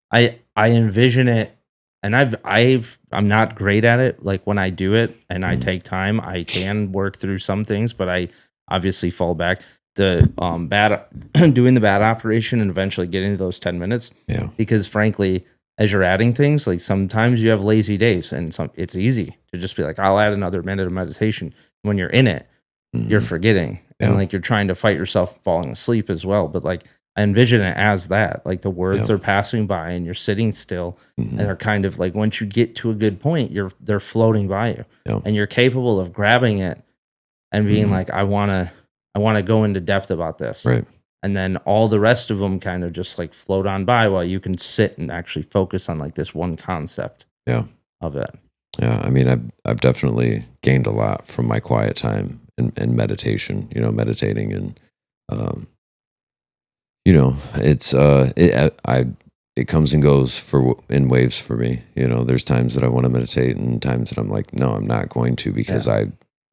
I envision it, and I'm not great at it. Like when I do it and I take time, I can work through some things, but I obviously fall back. The doing the B.A.D operation and eventually getting to those 10 minutes. Yeah. Because frankly, as you're adding things, like sometimes you have lazy days, and it's easy to just be like, I'll add another minute of meditation. When you're in it, you're forgetting, and like you're trying to fight yourself falling asleep as well. But like I envision it as that, like the words are passing by and you're sitting still, and they're kind of like, once you get to a good point, they're floating by you, and you're capable of grabbing it and being like, I want to go into depth about this. Right. And then all the rest of them kind of just like float on by while you can sit and actually focus on like this one concept of it. Yeah, I mean, I've definitely gained a lot from my quiet time and meditation. Meditating and um, it's it comes and goes in waves for me. There's times that I want to meditate and times that I'm like, no, I'm not going to because I,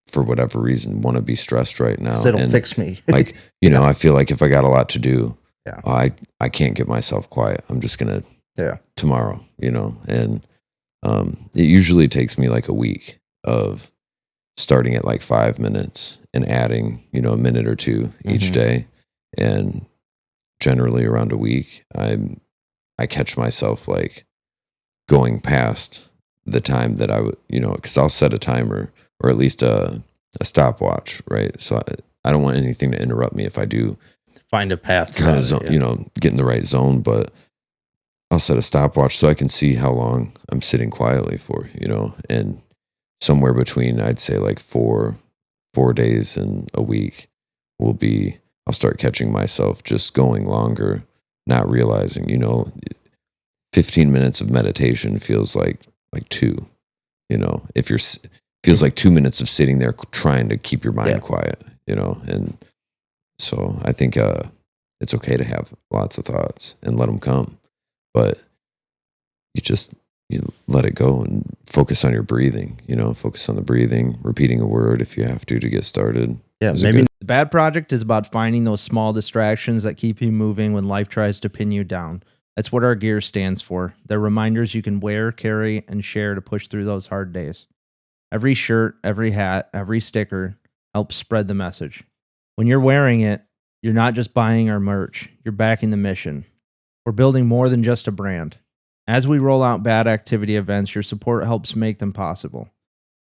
for whatever reason, want to be stressed right now. It'll fix me. Like, I feel like if I got a lot to do, I can't get myself quiet. I'm just gonna tomorrow, and it usually takes me like a week of starting at like 5 minutes and adding, a minute or two each day, and generally around a week, I catch myself like going past the time that I would, because I'll set a timer or at least a stopwatch, right? So I don't want anything to interrupt me if I do find a path, kind of get in the right zone. But I'll set a stopwatch so I can see how long I'm sitting quietly for, and somewhere between I'd say like four days and a week will be. I'll start catching myself just going longer, not realizing, 15 minutes of meditation feels like two, if feels like 2 minutes of sitting there trying to keep your mind quiet, and so I think it's okay to have lots of thoughts and let them come, but you let it go and focus on your breathing, focus on the breathing, repeating a word if you have to get started. Yeah, maybe the bad project is about finding those small distractions that keep you moving when life tries to pin you down. That's what our gear stands for. They're reminders you can wear, carry, and share to push through those hard days. Every shirt, every hat, every sticker helps spread the message. When you're wearing it, you're not just buying our merch, you're backing the mission. We're building more than just a brand. As we roll out bad activity events, your support helps make them possible.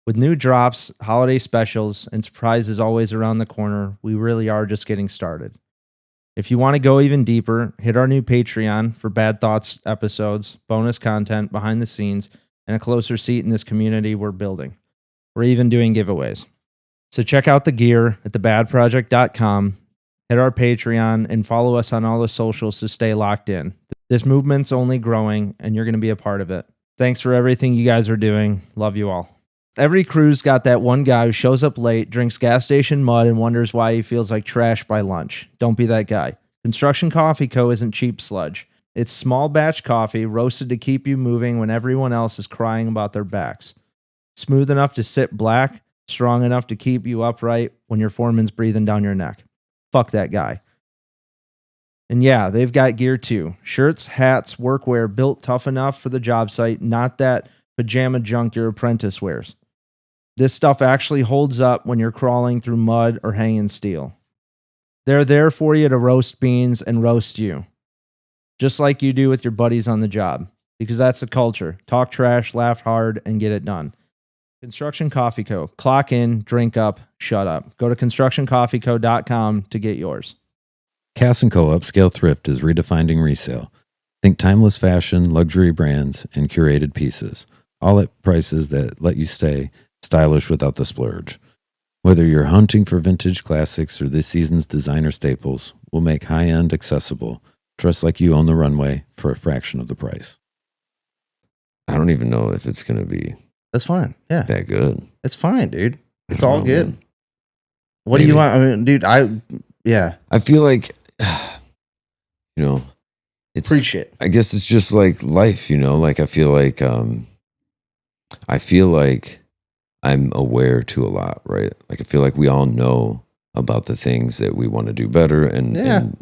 With new drops, holiday specials, and surprises always around the corner, we really are just getting started. If you want to go even deeper, hit our new Patreon for Bad Thoughts episodes, bonus content, behind the scenes, and a closer seat in this community we're building. We're even doing giveaways. So check out the gear at thebadproject.com, hit our Patreon, and follow us on all the socials to stay locked in. This movement's only growing, and you're going to be a part of it. Thanks for everything you guys are doing. Love you all. Every crew's got that one guy who shows up late, drinks gas station mud, and wonders why he feels like trash by lunch. Don't be that guy. Construction Coffee Co. isn't cheap sludge. It's small batch coffee roasted to keep you moving when everyone else is crying about their backs. Smooth enough to sit black, strong enough to keep you upright when your foreman's breathing down your neck. Fuck that guy. And yeah, they've got gear too. Shirts, hats, workwear built tough enough for the job site, not that pajama junk your apprentice wears. This stuff actually holds up when you're crawling through mud or hanging steel. They're there for you to roast beans and roast you, just like you do with your buddies on the job, because that's the culture. Talk trash, laugh hard, and get it done. Construction Coffee Co. Clock in, drink up, shut up. Go to constructioncoffeeco.com to get yours. Cass & Co. Upscale Thrift is redefining resale. Think timeless fashion, luxury brands, and curated pieces, all at prices that let you stay stylish without the splurge. Whether you're hunting for vintage classics or this season's designer staples, we'll make high-end accessible. Dress like you own the runway for a fraction of the price. I don't even know if it's going to be That's fine. Yeah. that good. It's fine, dude. It's all good. Man. What do you want? I mean, dude, I feel like, it's, preach it. I guess it's just like life, like I feel like I'm aware to a lot, right? Like I feel like we all know about the things that we want to do better and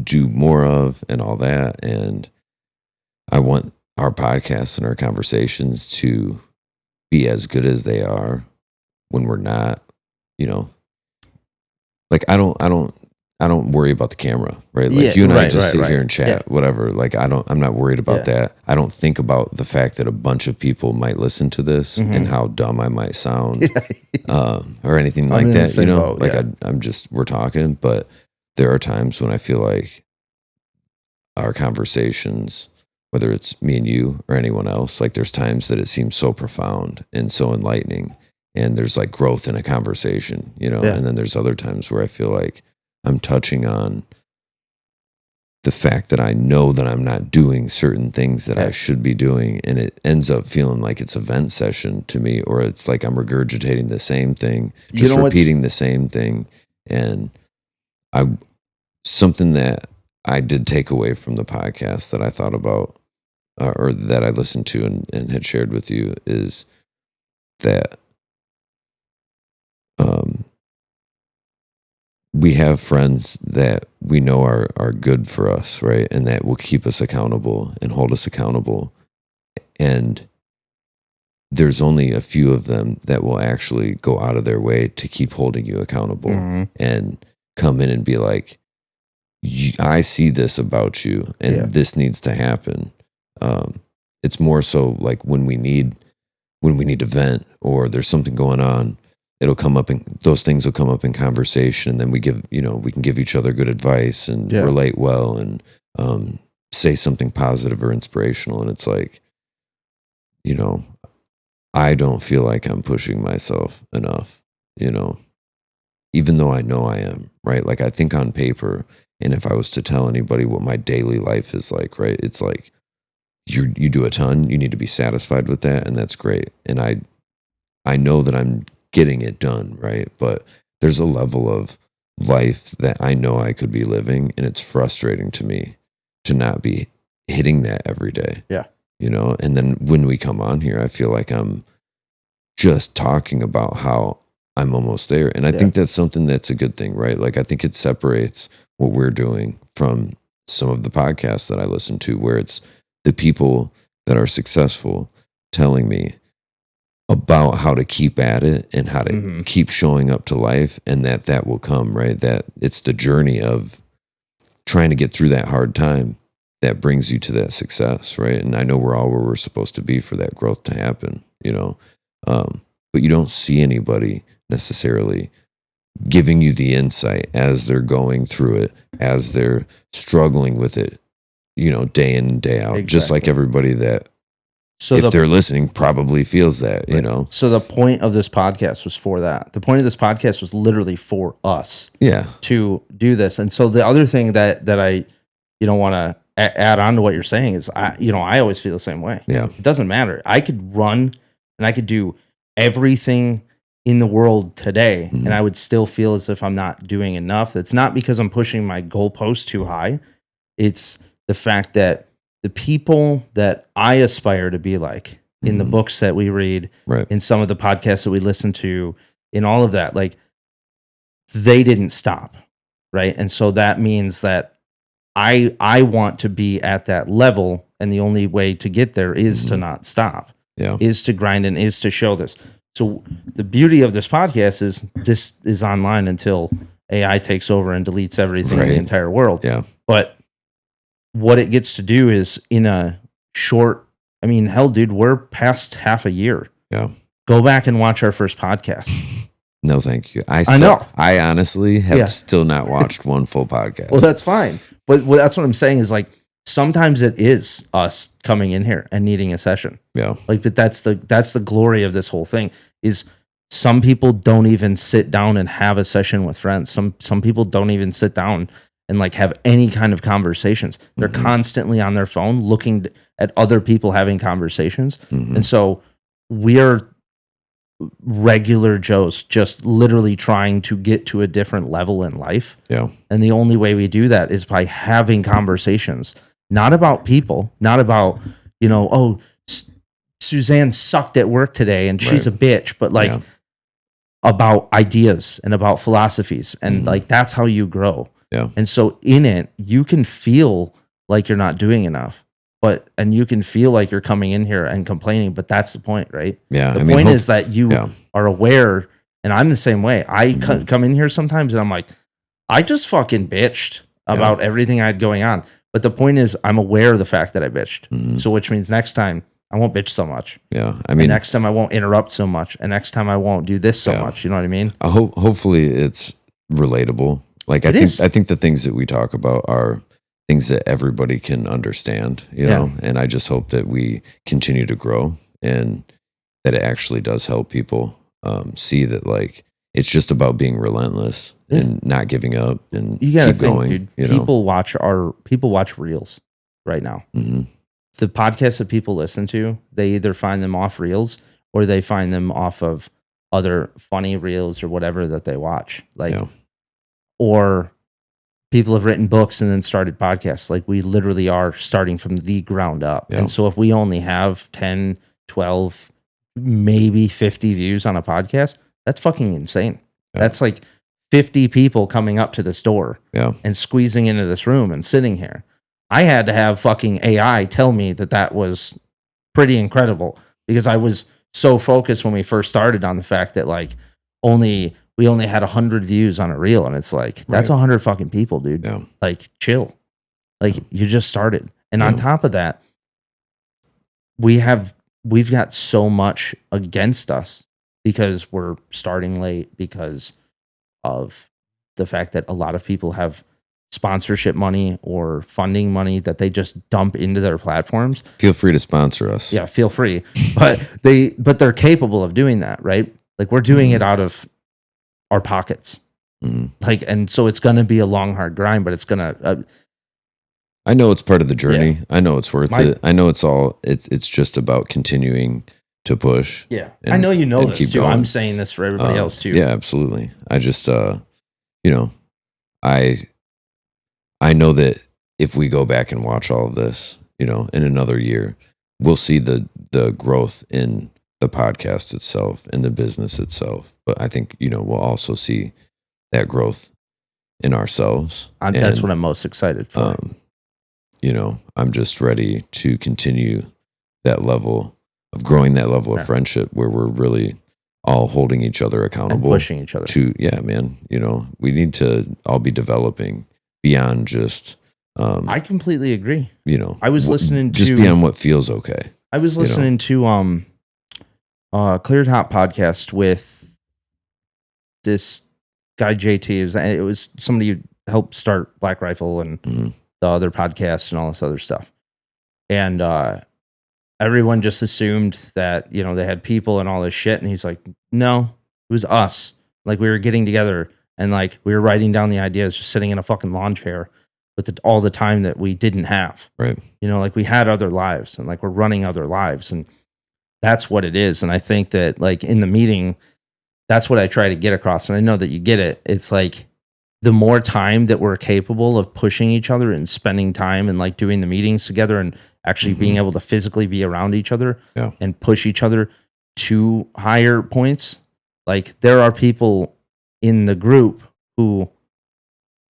do more of and all that. And I want our podcasts and our conversations to be as good as they are when we're not, like I don't worry about the camera, right? Like you and I just sit here and chat, whatever. Like I'm not worried about that. I don't think about the fact that a bunch of people might listen to this and how dumb I might sound, or anything like that. We're talking, but there are times when I feel like our conversations, whether it's me and you or anyone else, like there's times that it seems so profound and so enlightening and there's like growth in a conversation, and then there's other times where I feel like I'm touching on the fact that I know that I'm not doing certain things that I should be doing, and it ends up feeling like it's a vent session to me, or it's like I'm regurgitating the same thing, just repeating the same thing. And something that I did take away from the podcast that I thought about, or that I listened to and had shared with you, is that we have friends that we know are good for us, right? And that will keep us accountable and hold us accountable. And there's only a few of them that will actually go out of their way to keep holding you accountable and come in and be like, I see this about you and this needs to happen. It's more so like when we need to vent or there's something going on, it'll come up and those things will come up in conversation, and then we can give each other good advice and relate well and say something positive or inspirational. And it's like, I don't feel like I'm pushing myself enough, even though I know I am, right? Like I think on paper, and if I was to tell anybody what my daily life is like, right, it's like you do a ton, you need to be satisfied with that, and that's great. And I know that I'm getting it done, right? But there's a level of life that I know I could be living, and it's frustrating to me to not be hitting that every day. Yeah. And then when we come on here, I feel like I'm just talking about how I'm almost there. And I think that's something that's a good thing, right? Like I think it separates what we're doing from some of the podcasts that I listen to, where it's the people that are successful telling me about how to keep at it and how to keep showing up to life, and that will come, right? That it's the journey of trying to get through that hard time that brings you to that success, right? And I know we're all where we're supposed to be for that growth to happen, but you don't see anybody necessarily giving you the insight as they're going through it, as they're struggling with it, day in and day out. Exactly. Just like everybody that, if they're listening, probably feels that, So the point of this podcast was for that. The point of this podcast was literally for us to do this. And so the other thing that I, want to add on to what you're saying is, I always feel the same way. Yeah. It doesn't matter. I could run and I could do everything in the world today, and I would still feel as if I'm not doing enough. It's not because I'm pushing my goalpost too high. It's the fact that the people that I aspire to be like in the books that we read, in some of the podcasts that we listen to, in all of that, like they didn't stop. Right. And so that means that I want to be at that level. And the only way to get there is to not stop, is to grind and is to show this. So the beauty of this podcast is this is online until AI takes over and deletes everything in the entire world. Yeah. But what it gets to do is in a short, hell, dude, we're past half a year. Yeah. Go back and watch our first podcast. No, thank you. I know. I honestly have still not watched one full podcast. Well, that's fine. But that's what I'm saying is like, sometimes it is us coming in here and needing a session. Yeah. Like, but that's the glory of this whole thing is some people don't even sit down and have a session with friends. Some people don't even sit down and like have any kind of conversations. They're constantly on their phone looking at other people having conversations. And so we're regular Joes just literally trying to get to a different level in life. Yeah. And the only way we do that is by having conversations, not about people, not about, Suzanne sucked at work today and she's a bitch, but like about ideas and about philosophies. And like, that's how you grow. Yeah. And so in it, you can feel like you're not doing enough, and you can feel like you're coming in here and complaining, but that's the point, right? Yeah. The point is that you are aware, and I'm the same way. I come in here sometimes and I'm like, I just fucking bitched about everything I had going on. But the point is I'm aware of the fact that I bitched. So which means next time I won't bitch so much. Yeah. Next time I won't interrupt so much. And next time I won't do this so much. You know what I mean? Hopefully it's relatable. Like I think the things that we talk about are things that everybody can understand, know, and I just hope that we continue to grow and that it actually does help people see that like it's just about being relentless and not giving up and you gotta keep think, going. dude, You know? people watch reels right now. Mm-hmm. The podcasts that people listen to, they either find them off reels or they find them off of other funny reels or whatever that they watch. Like, or people have written books and then started podcasts. Like, we literally are starting from the ground up. Yeah. And so if we only have 10, 12, maybe 50 views on a podcast, that's fucking insane. Yeah. That's like 50 people coming up to this door and squeezing into this room and sitting here. I had to have fucking AI tell me that was pretty incredible, because I was so focused when we first started on the fact that like we only had 100 views on a reel, and it's like, that's 100 fucking people, dude. Yeah. Like, chill. Like, you just started. And on top of that, we've got so much against us because we're starting late, because of the fact that a lot of people have sponsorship money or funding money that they just dump into their platforms. Feel free to sponsor us. Yeah, feel free. But they're capable of doing that, right? Like, we're doing it out of our pockets. Like, and so it's going to be a long, hard grind, but it's going to, I know it's part of the journey. I know it's worth it. I know it's just about continuing to push. Yeah. I know you know this too. Going. I'm saying this for everybody else too. Yeah, absolutely. I just, I know that if we go back and watch all of this, in another year, we'll see the growth in the podcast itself and the business itself. But I think, we'll also see that growth in ourselves. That's what I'm most excited for. I'm just ready to continue that level of growing, that level of friendship where we're really all holding each other accountable, and pushing each other. We need to all be developing beyond just. I completely agree. I was listening to just beyond what feels okay. I was listening to Cleared Hot podcast with this guy JT. It was somebody who helped start Black Rifle and the other podcasts and all this other stuff. And everyone just assumed that, they had people and all this shit. And he's like, no, it was us. Like, we were getting together and like we were writing down the ideas, just sitting in a fucking lawn chair with all the time that we didn't have. Right. Like, we had other lives and like we're running other lives, and that's what it is. And I think that like in the meeting, that's what I try to get across. And I know that you get it. It's like, the more time that we're capable of pushing each other and spending time and like doing the meetings together and actually being able to physically be around each other and push each other to higher points. Like, there are people in the group who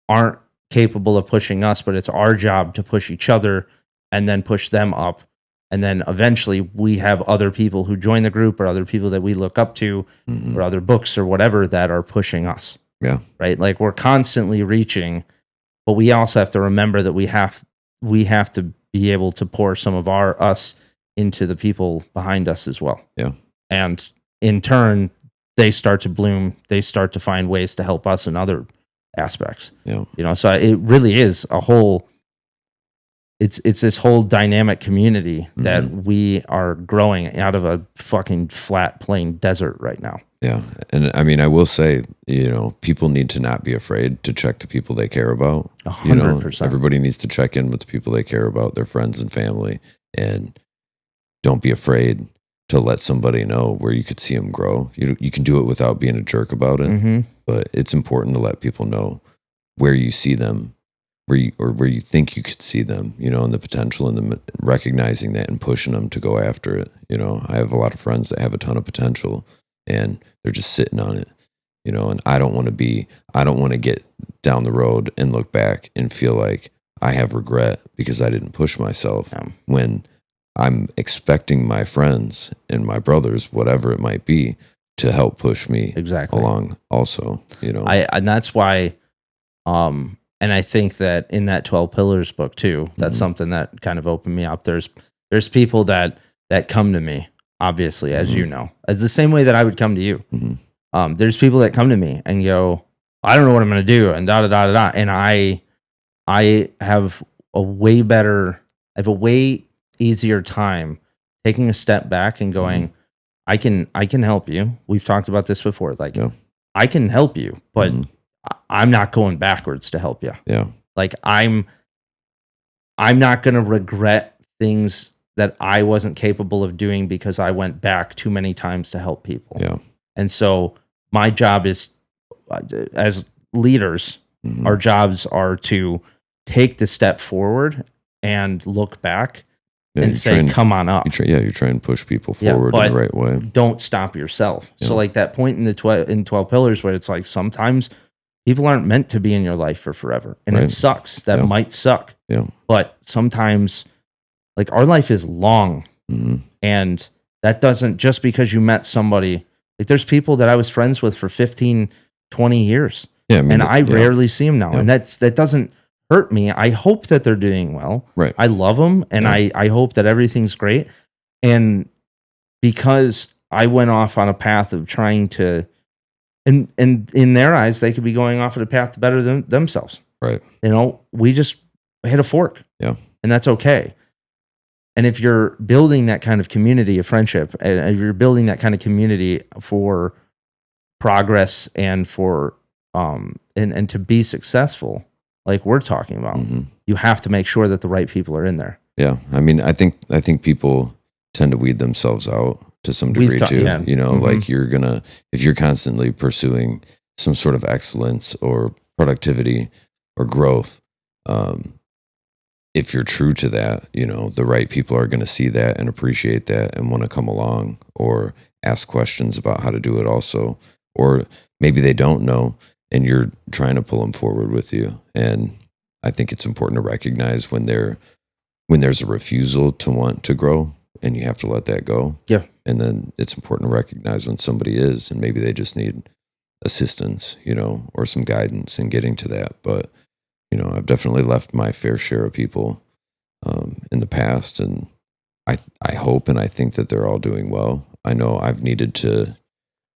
aren't capable of pushing us, but it's our job to push each other and then push them up. And then eventually we have other people who join the group or other people that we look up to or other books or whatever that are pushing us. Yeah. Right. Like, we're constantly reaching, but we also have to remember that we have to be able to pour some of us into the people behind us as well. Yeah. And in turn, they start to bloom. They start to find ways to help us in other aspects. Yeah. So it really is a whole, it's this whole dynamic community that we are growing out of a fucking flat, plain desert right now. Yeah. And I mean, I will say, people need to not be afraid to check the people they care about. 100%. Everybody needs to check in with the people they care about, their friends and family, and don't be afraid to let somebody know where you could see them grow. You can do it without being a jerk about it, but it's important to let people know where you see them, where you think you could see them, and the potential, and recognizing that and pushing them to go after it. I have a lot of friends that have a ton of potential and they're just sitting on it, and I don't want to get down the road and look back and feel like I have regret because I didn't push myself when I'm expecting my friends and my brothers, whatever it might be, to help push me along also, and that's why, and I think that in that 12 Pillars book too, that's something that kind of opened me up. There's people that come to me, obviously, as you know, as the same way that I would come to you. There's people that come to me and go, I don't know what I'm going to do, and da da da da da. And I have a way easier time taking a step back and going, I can help you. We've talked about this before. Like, I can help you, but I'm not going backwards to help you. Yeah. Like I'm not going to regret things that I wasn't capable of doing because I went back too many times to help people. Yeah. And so my job is, as leaders, our jobs are to take the step forward and look back and say, come on up. You try and push people forward in the right way. Don't stop yourself. Yeah. So like that point in in 12 pillars where it's like, sometimes people aren't meant to be in your life for forever. And it sucks. That might suck. Yeah. But sometimes like our life is long, and that doesn't, just because you met somebody, like there's people that I was friends with for 15, 20 years. Yeah, I mean, and I rarely see them now. And that doesn't hurt me. I hope that they're doing well. Right. I love them, and I hope that everything's great. And because I went off on a path of trying to, and in their eyes, they could be going off at a path to better themselves. Right. You know, we just hit a fork. Yeah. And that's okay. And if you're building that kind of community of friendship, and if you're building that kind of community for progress and for and to be successful, like we're talking about, you have to make sure that the right people are in there. Yeah. I mean, I think people tend to weed themselves out to some degree too. You know, like if you're constantly pursuing some sort of excellence or productivity or growth, if you're true to that, you know, the right people are going to see that and appreciate that and want to come along or ask questions about how to do it also. Or maybe they don't know and you're trying to pull them forward with you. And I think it's important to recognize when there's a refusal to want to grow, and you have to let that go. Yeah. And then it's important to recognize when somebody is, and maybe they just need assistance, you know, or some guidance in getting to that. But you know, I've definitely left my fair share of people in the past, and I hope and I think that they're all doing well. I know I've needed to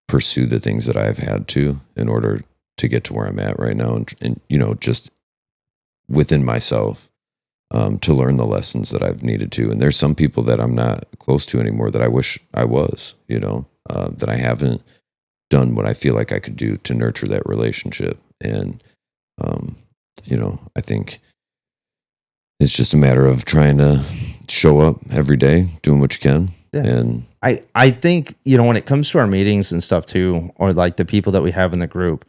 pursue the things that I've had to in order to get to where I'm at right now, and you know, just within myself to learn the lessons that I've needed to. And there's some people that I'm not close to anymore that I wish I was, you know, that I haven't done what I feel like I could do to nurture that relationship. And you know, I think it's just a matter of trying to show up every day, doing what you can. Yeah. And I think, you know, when it comes to our meetings and stuff too, or like the people that we have in the group,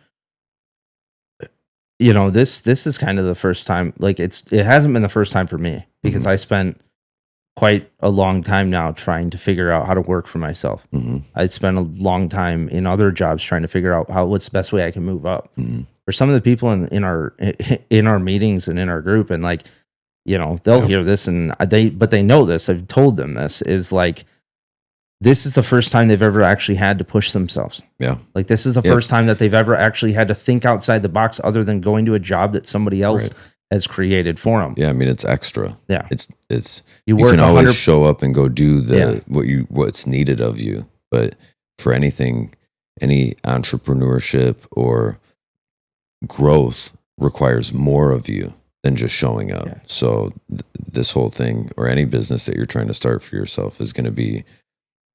you know, this is kind of the first time, like it hasn't been the first time for me, because I spent quite a long time now trying to figure out how to work for myself. I spent a long time in other jobs trying to figure out what's the best way I can move up. For some of the people in our meetings and in our group, and like, you know, they'll hear this and they know this. I've told them this is like, this is the first time they've ever actually had to push themselves. Yeah. Like this is the first time that they've ever actually had to think outside the box, other than going to a job that somebody else has created for them. Yeah. I mean, it's extra. Yeah. It's you can always show up and go do what's needed of you. But for anything, any entrepreneurship or growth requires more of you than just showing up. Yeah. So this whole thing, or any business that you're trying to start for yourself, is going to be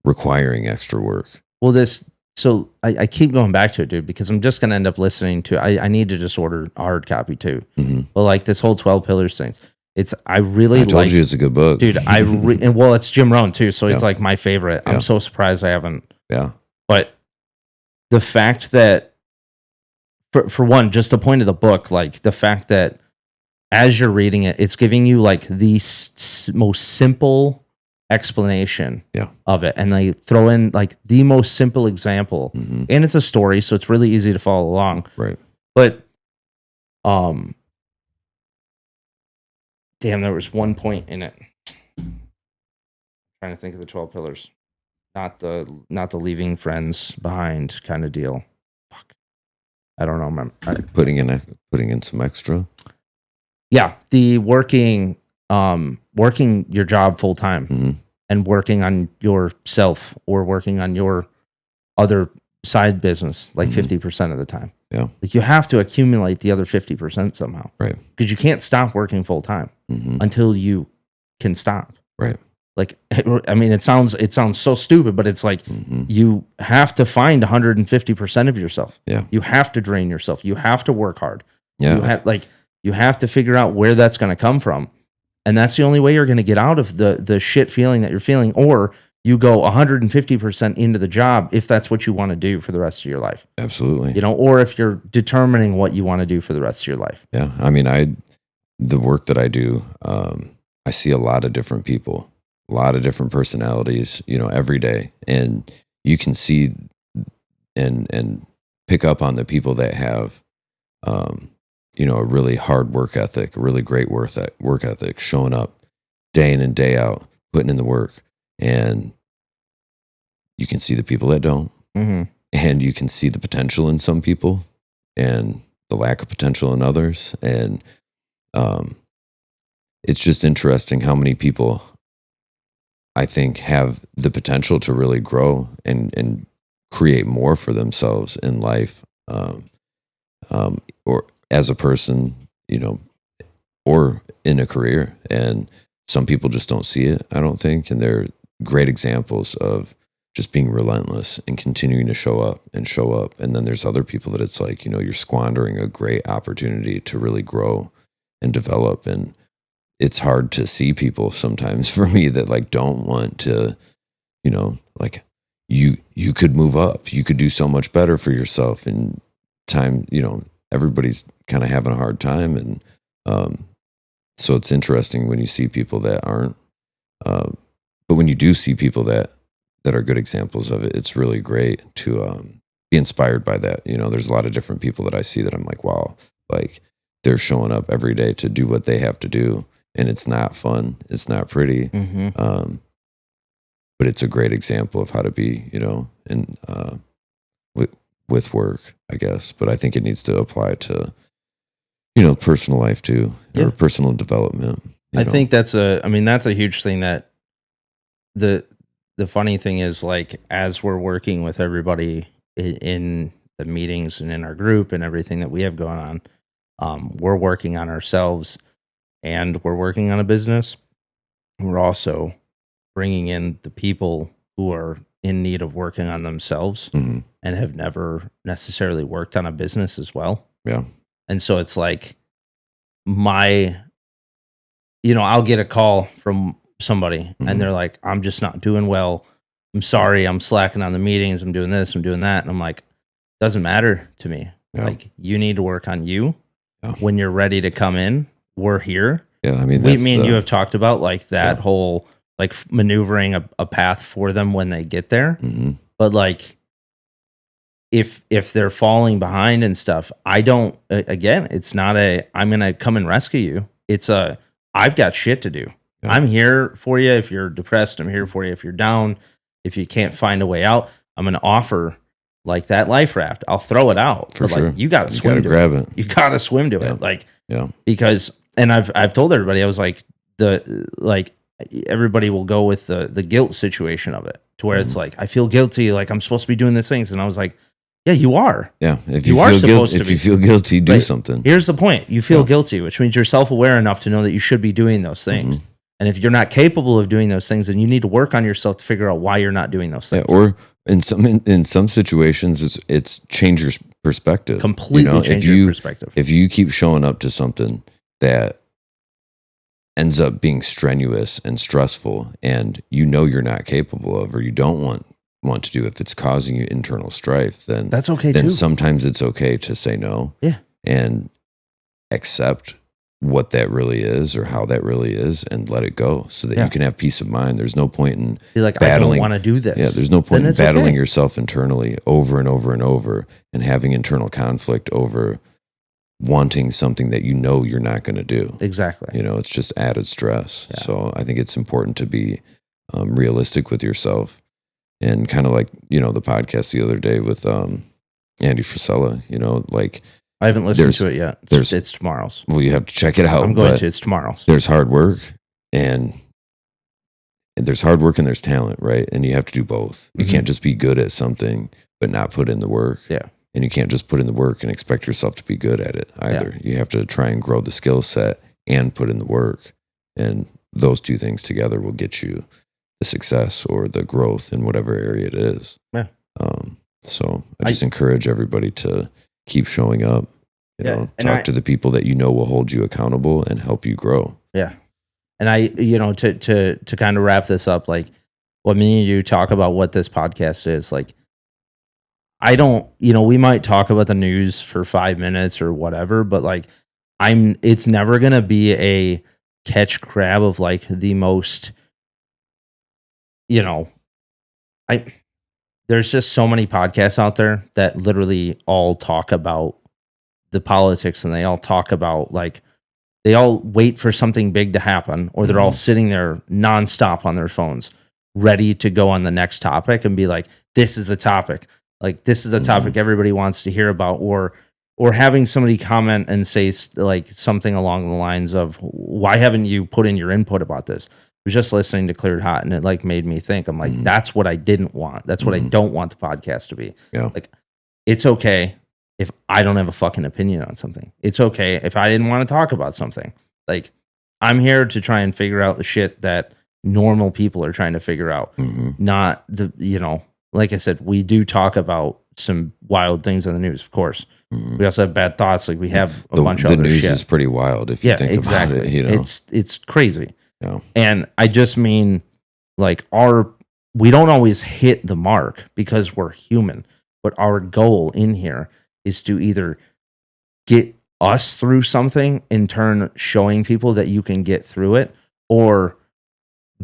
requiring extra work. Well, so I keep going back to it, dude, because I'm just going to end up listening to, I need to just order a hard copy too. But like this whole 12 pillars things, I told you it's a good book, dude. And well, it's Jim Rohn too. So it's like my favorite. I'm so surprised I haven't. Yeah. But the fact that, for one, just the point of the book, like the fact that as you're reading it, it's giving you like the most simple explanation of it, and they throw in like the most simple example, and it's a story, so it's really easy to follow along. Right. But damn, there was one point in it. I'm trying to think of the 12 pillars, not the leaving friends behind kind of deal. Fuck, I don't know. Putting in some extra. Yeah, the working your job full time and working on yourself, or working on your other side business like 50% of the time. Yeah, like you have to accumulate the other 50% somehow, right? Because you can't stop working full time until you can stop, right? Like, I mean, it sounds so stupid, but it's like you have to find 150% of yourself. Yeah. You have to drain yourself. You have to work hard. Yeah. You have to figure out where that's going to come from. And that's the only way you're going to get out of the shit feeling that you're feeling, or you go 150% into the job if that's what you want to do for the rest of your life. Absolutely. You know, or if you're determining what you want to do for the rest of your life. Yeah. I mean, the work that I do, I see a lot of different people, a lot of different personalities, you know, every day. And you can see and pick up on the people that have, you know, a really hard work ethic, a really great work ethic, showing up day in and day out, putting in the work. And you can see the people that don't. And you can see the potential in some people and the lack of potential in others. And it's just interesting how many people I think have the potential to really grow and create more for themselves in life, or as a person, you know, or in a career. And some people just don't see it, I don't think. And they're great examples of just being relentless and continuing to show up. And then there's other people that it's like, you know, you're squandering a great opportunity to really grow and develop. And it's hard to see people sometimes for me that like don't want to, you know, like you could move up, you could do so much better for yourself. And time, you know, everybody's kind of having a hard time. And so it's interesting when you see people that aren't, but when you do see people that are good examples of it, it's really great to be inspired by that. You know, there's a lot of different people that I see that I'm like, wow, like they're showing up every day to do what they have to do. And it's not fun. It's not pretty. But it's a great example of how to be, you know, and with work, I guess. But I think it needs to apply to, you know, personal life too, or personal development. I think that's a huge thing. That the funny thing is, like, as we're working with everybody in the meetings and in our group and everything that we have going on, we're working on ourselves and we're working on a business. We're also bringing in the people who are in need of working on themselves and have never necessarily worked on a business as well. Yeah. And so it's like I'll get a call from somebody and they're like, I'm just not doing well. I'm sorry. I'm slacking on the meetings. I'm doing this, I'm doing that. And I'm like, doesn't matter to me. Yeah. Like, you need to work on you. Yeah. When you're ready to come in, we're here. Yeah. I mean, me and you have talked about like that whole, like, maneuvering a path for them when they get there. But like, if they're falling behind and stuff, I don't, again, it's not I'm going to come and rescue you. It's I've got shit to do. Yeah. I'm here for you. If you're depressed, I'm here for you. If you're down, if you can't find a way out, I'm going to offer like that life raft. I'll throw it out. For sure. Like, you got to swim to grab it. You got to swim to it. Like, because, and I've told everybody, I was like, everybody will go with the guilt situation of it, to where it's like, I feel guilty. Like, I'm supposed to be doing these things. And I was like, yeah, you are. Yeah. If you feel guilty, do something. Here's the point. You feel guilty, which means you're self-aware enough to know that you should be doing those things. And if you're not capable of doing those things, then you need to work on yourself to figure out why you're not doing those things. Yeah, or in some situations, it's change your perspective. Completely change your perspective. If you keep showing up to something that ends up being strenuous and stressful, and you know you're not capable of, or you don't want to do, if it's causing you internal strife, then that's okay too. Then sometimes it's okay to say no. Yeah. And accept what that really is or how that really is, and let it go, so that you can have peace of mind. There's no point in battling. I don't want to do this. Yeah, there's no point in battling yourself internally over and over and over, and having internal conflict over wanting something that you know you're not going to do. Exactly. You know, it's just added stress. Yeah. So I think it's important to be realistic with yourself, and kind of like, you know, the podcast the other day with Andy Frisella, you know, like, I haven't listened to it yet. It's tomorrow's. Well, you have to check it out. I'm going to. It's tomorrow's. There's hard work, and there's hard work, and there's talent, right? And you have to do both. You can't just be good at something but not put in the work. Yeah. And you can't just put in the work and expect yourself to be good at it either. Yeah. You have to try and grow the skill set and put in the work. And those two things together will get you the success or the growth in whatever area it is. Yeah. So I just encourage everybody to keep showing up, talk to the people that will hold you accountable and help you grow. Yeah. And to kind of wrap this up, like what me and you talk about what this podcast is, like, I don't, we might talk about the news for 5 minutes or whatever, but like it's never going to be a catch grab of like the most, there's just so many podcasts out there that literally all talk about the politics, and they all talk about like, they all wait for something big to happen, or they're all sitting there nonstop on their phones, ready to go on the next topic and be like, this is the topic. Like, this is the topic everybody wants to hear about, or having somebody comment and say like something along the lines of, why haven't you put in your input about this? I was just listening to Cleared Hot, and it like made me think. I'm like, that's what I didn't want. That's what I don't want the podcast to be. Yeah. Like, it's okay if I don't have a fucking opinion on something. It's okay if I didn't want to talk about something. Like, I'm here to try and figure out the shit that normal people are trying to figure out. Not the, like I said, we do talk about some wild things on the news, of course. We also have bad thoughts. Like, we have a bunch of other shit. The news is pretty wild if you think about it. It's crazy. Yeah. And I just mean, like, we don't always hit the mark because we're human, but our goal in here is to either get us through something, in turn showing people that you can get through it, or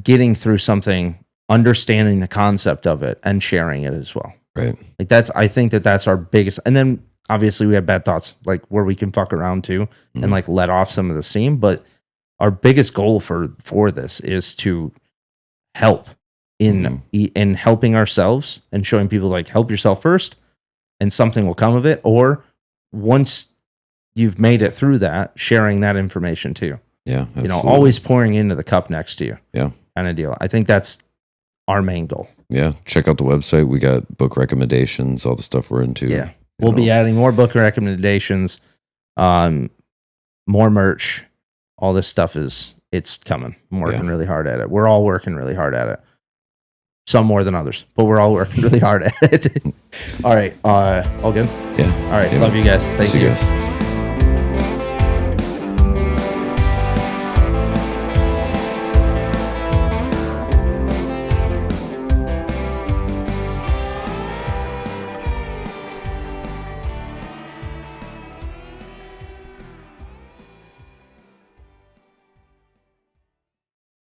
getting through something, understanding the concept of it and sharing it as well. Right. Like, I think that's our biggest. And then obviously we have bad thoughts, like where we can fuck around too and like let off some of the steam. But our biggest goal for this is to help in helping ourselves and showing people, like, help yourself first and something will come of it. Or once you've made it through that, sharing that information too. Yeah. Absolutely. Always pouring into the cup next to you. Yeah. Kind of deal. I think that's our main goal. Yeah. Check out the website. We got book recommendations, all the stuff we're into. Yeah. We'll be adding more book recommendations, more merch. All this stuff it's coming. I'm working really hard at it. We're all working really hard at it. Some more than others, but we're all working really hard at it. All right. All good? Yeah. All right. Love you guys. Thank you. Guys.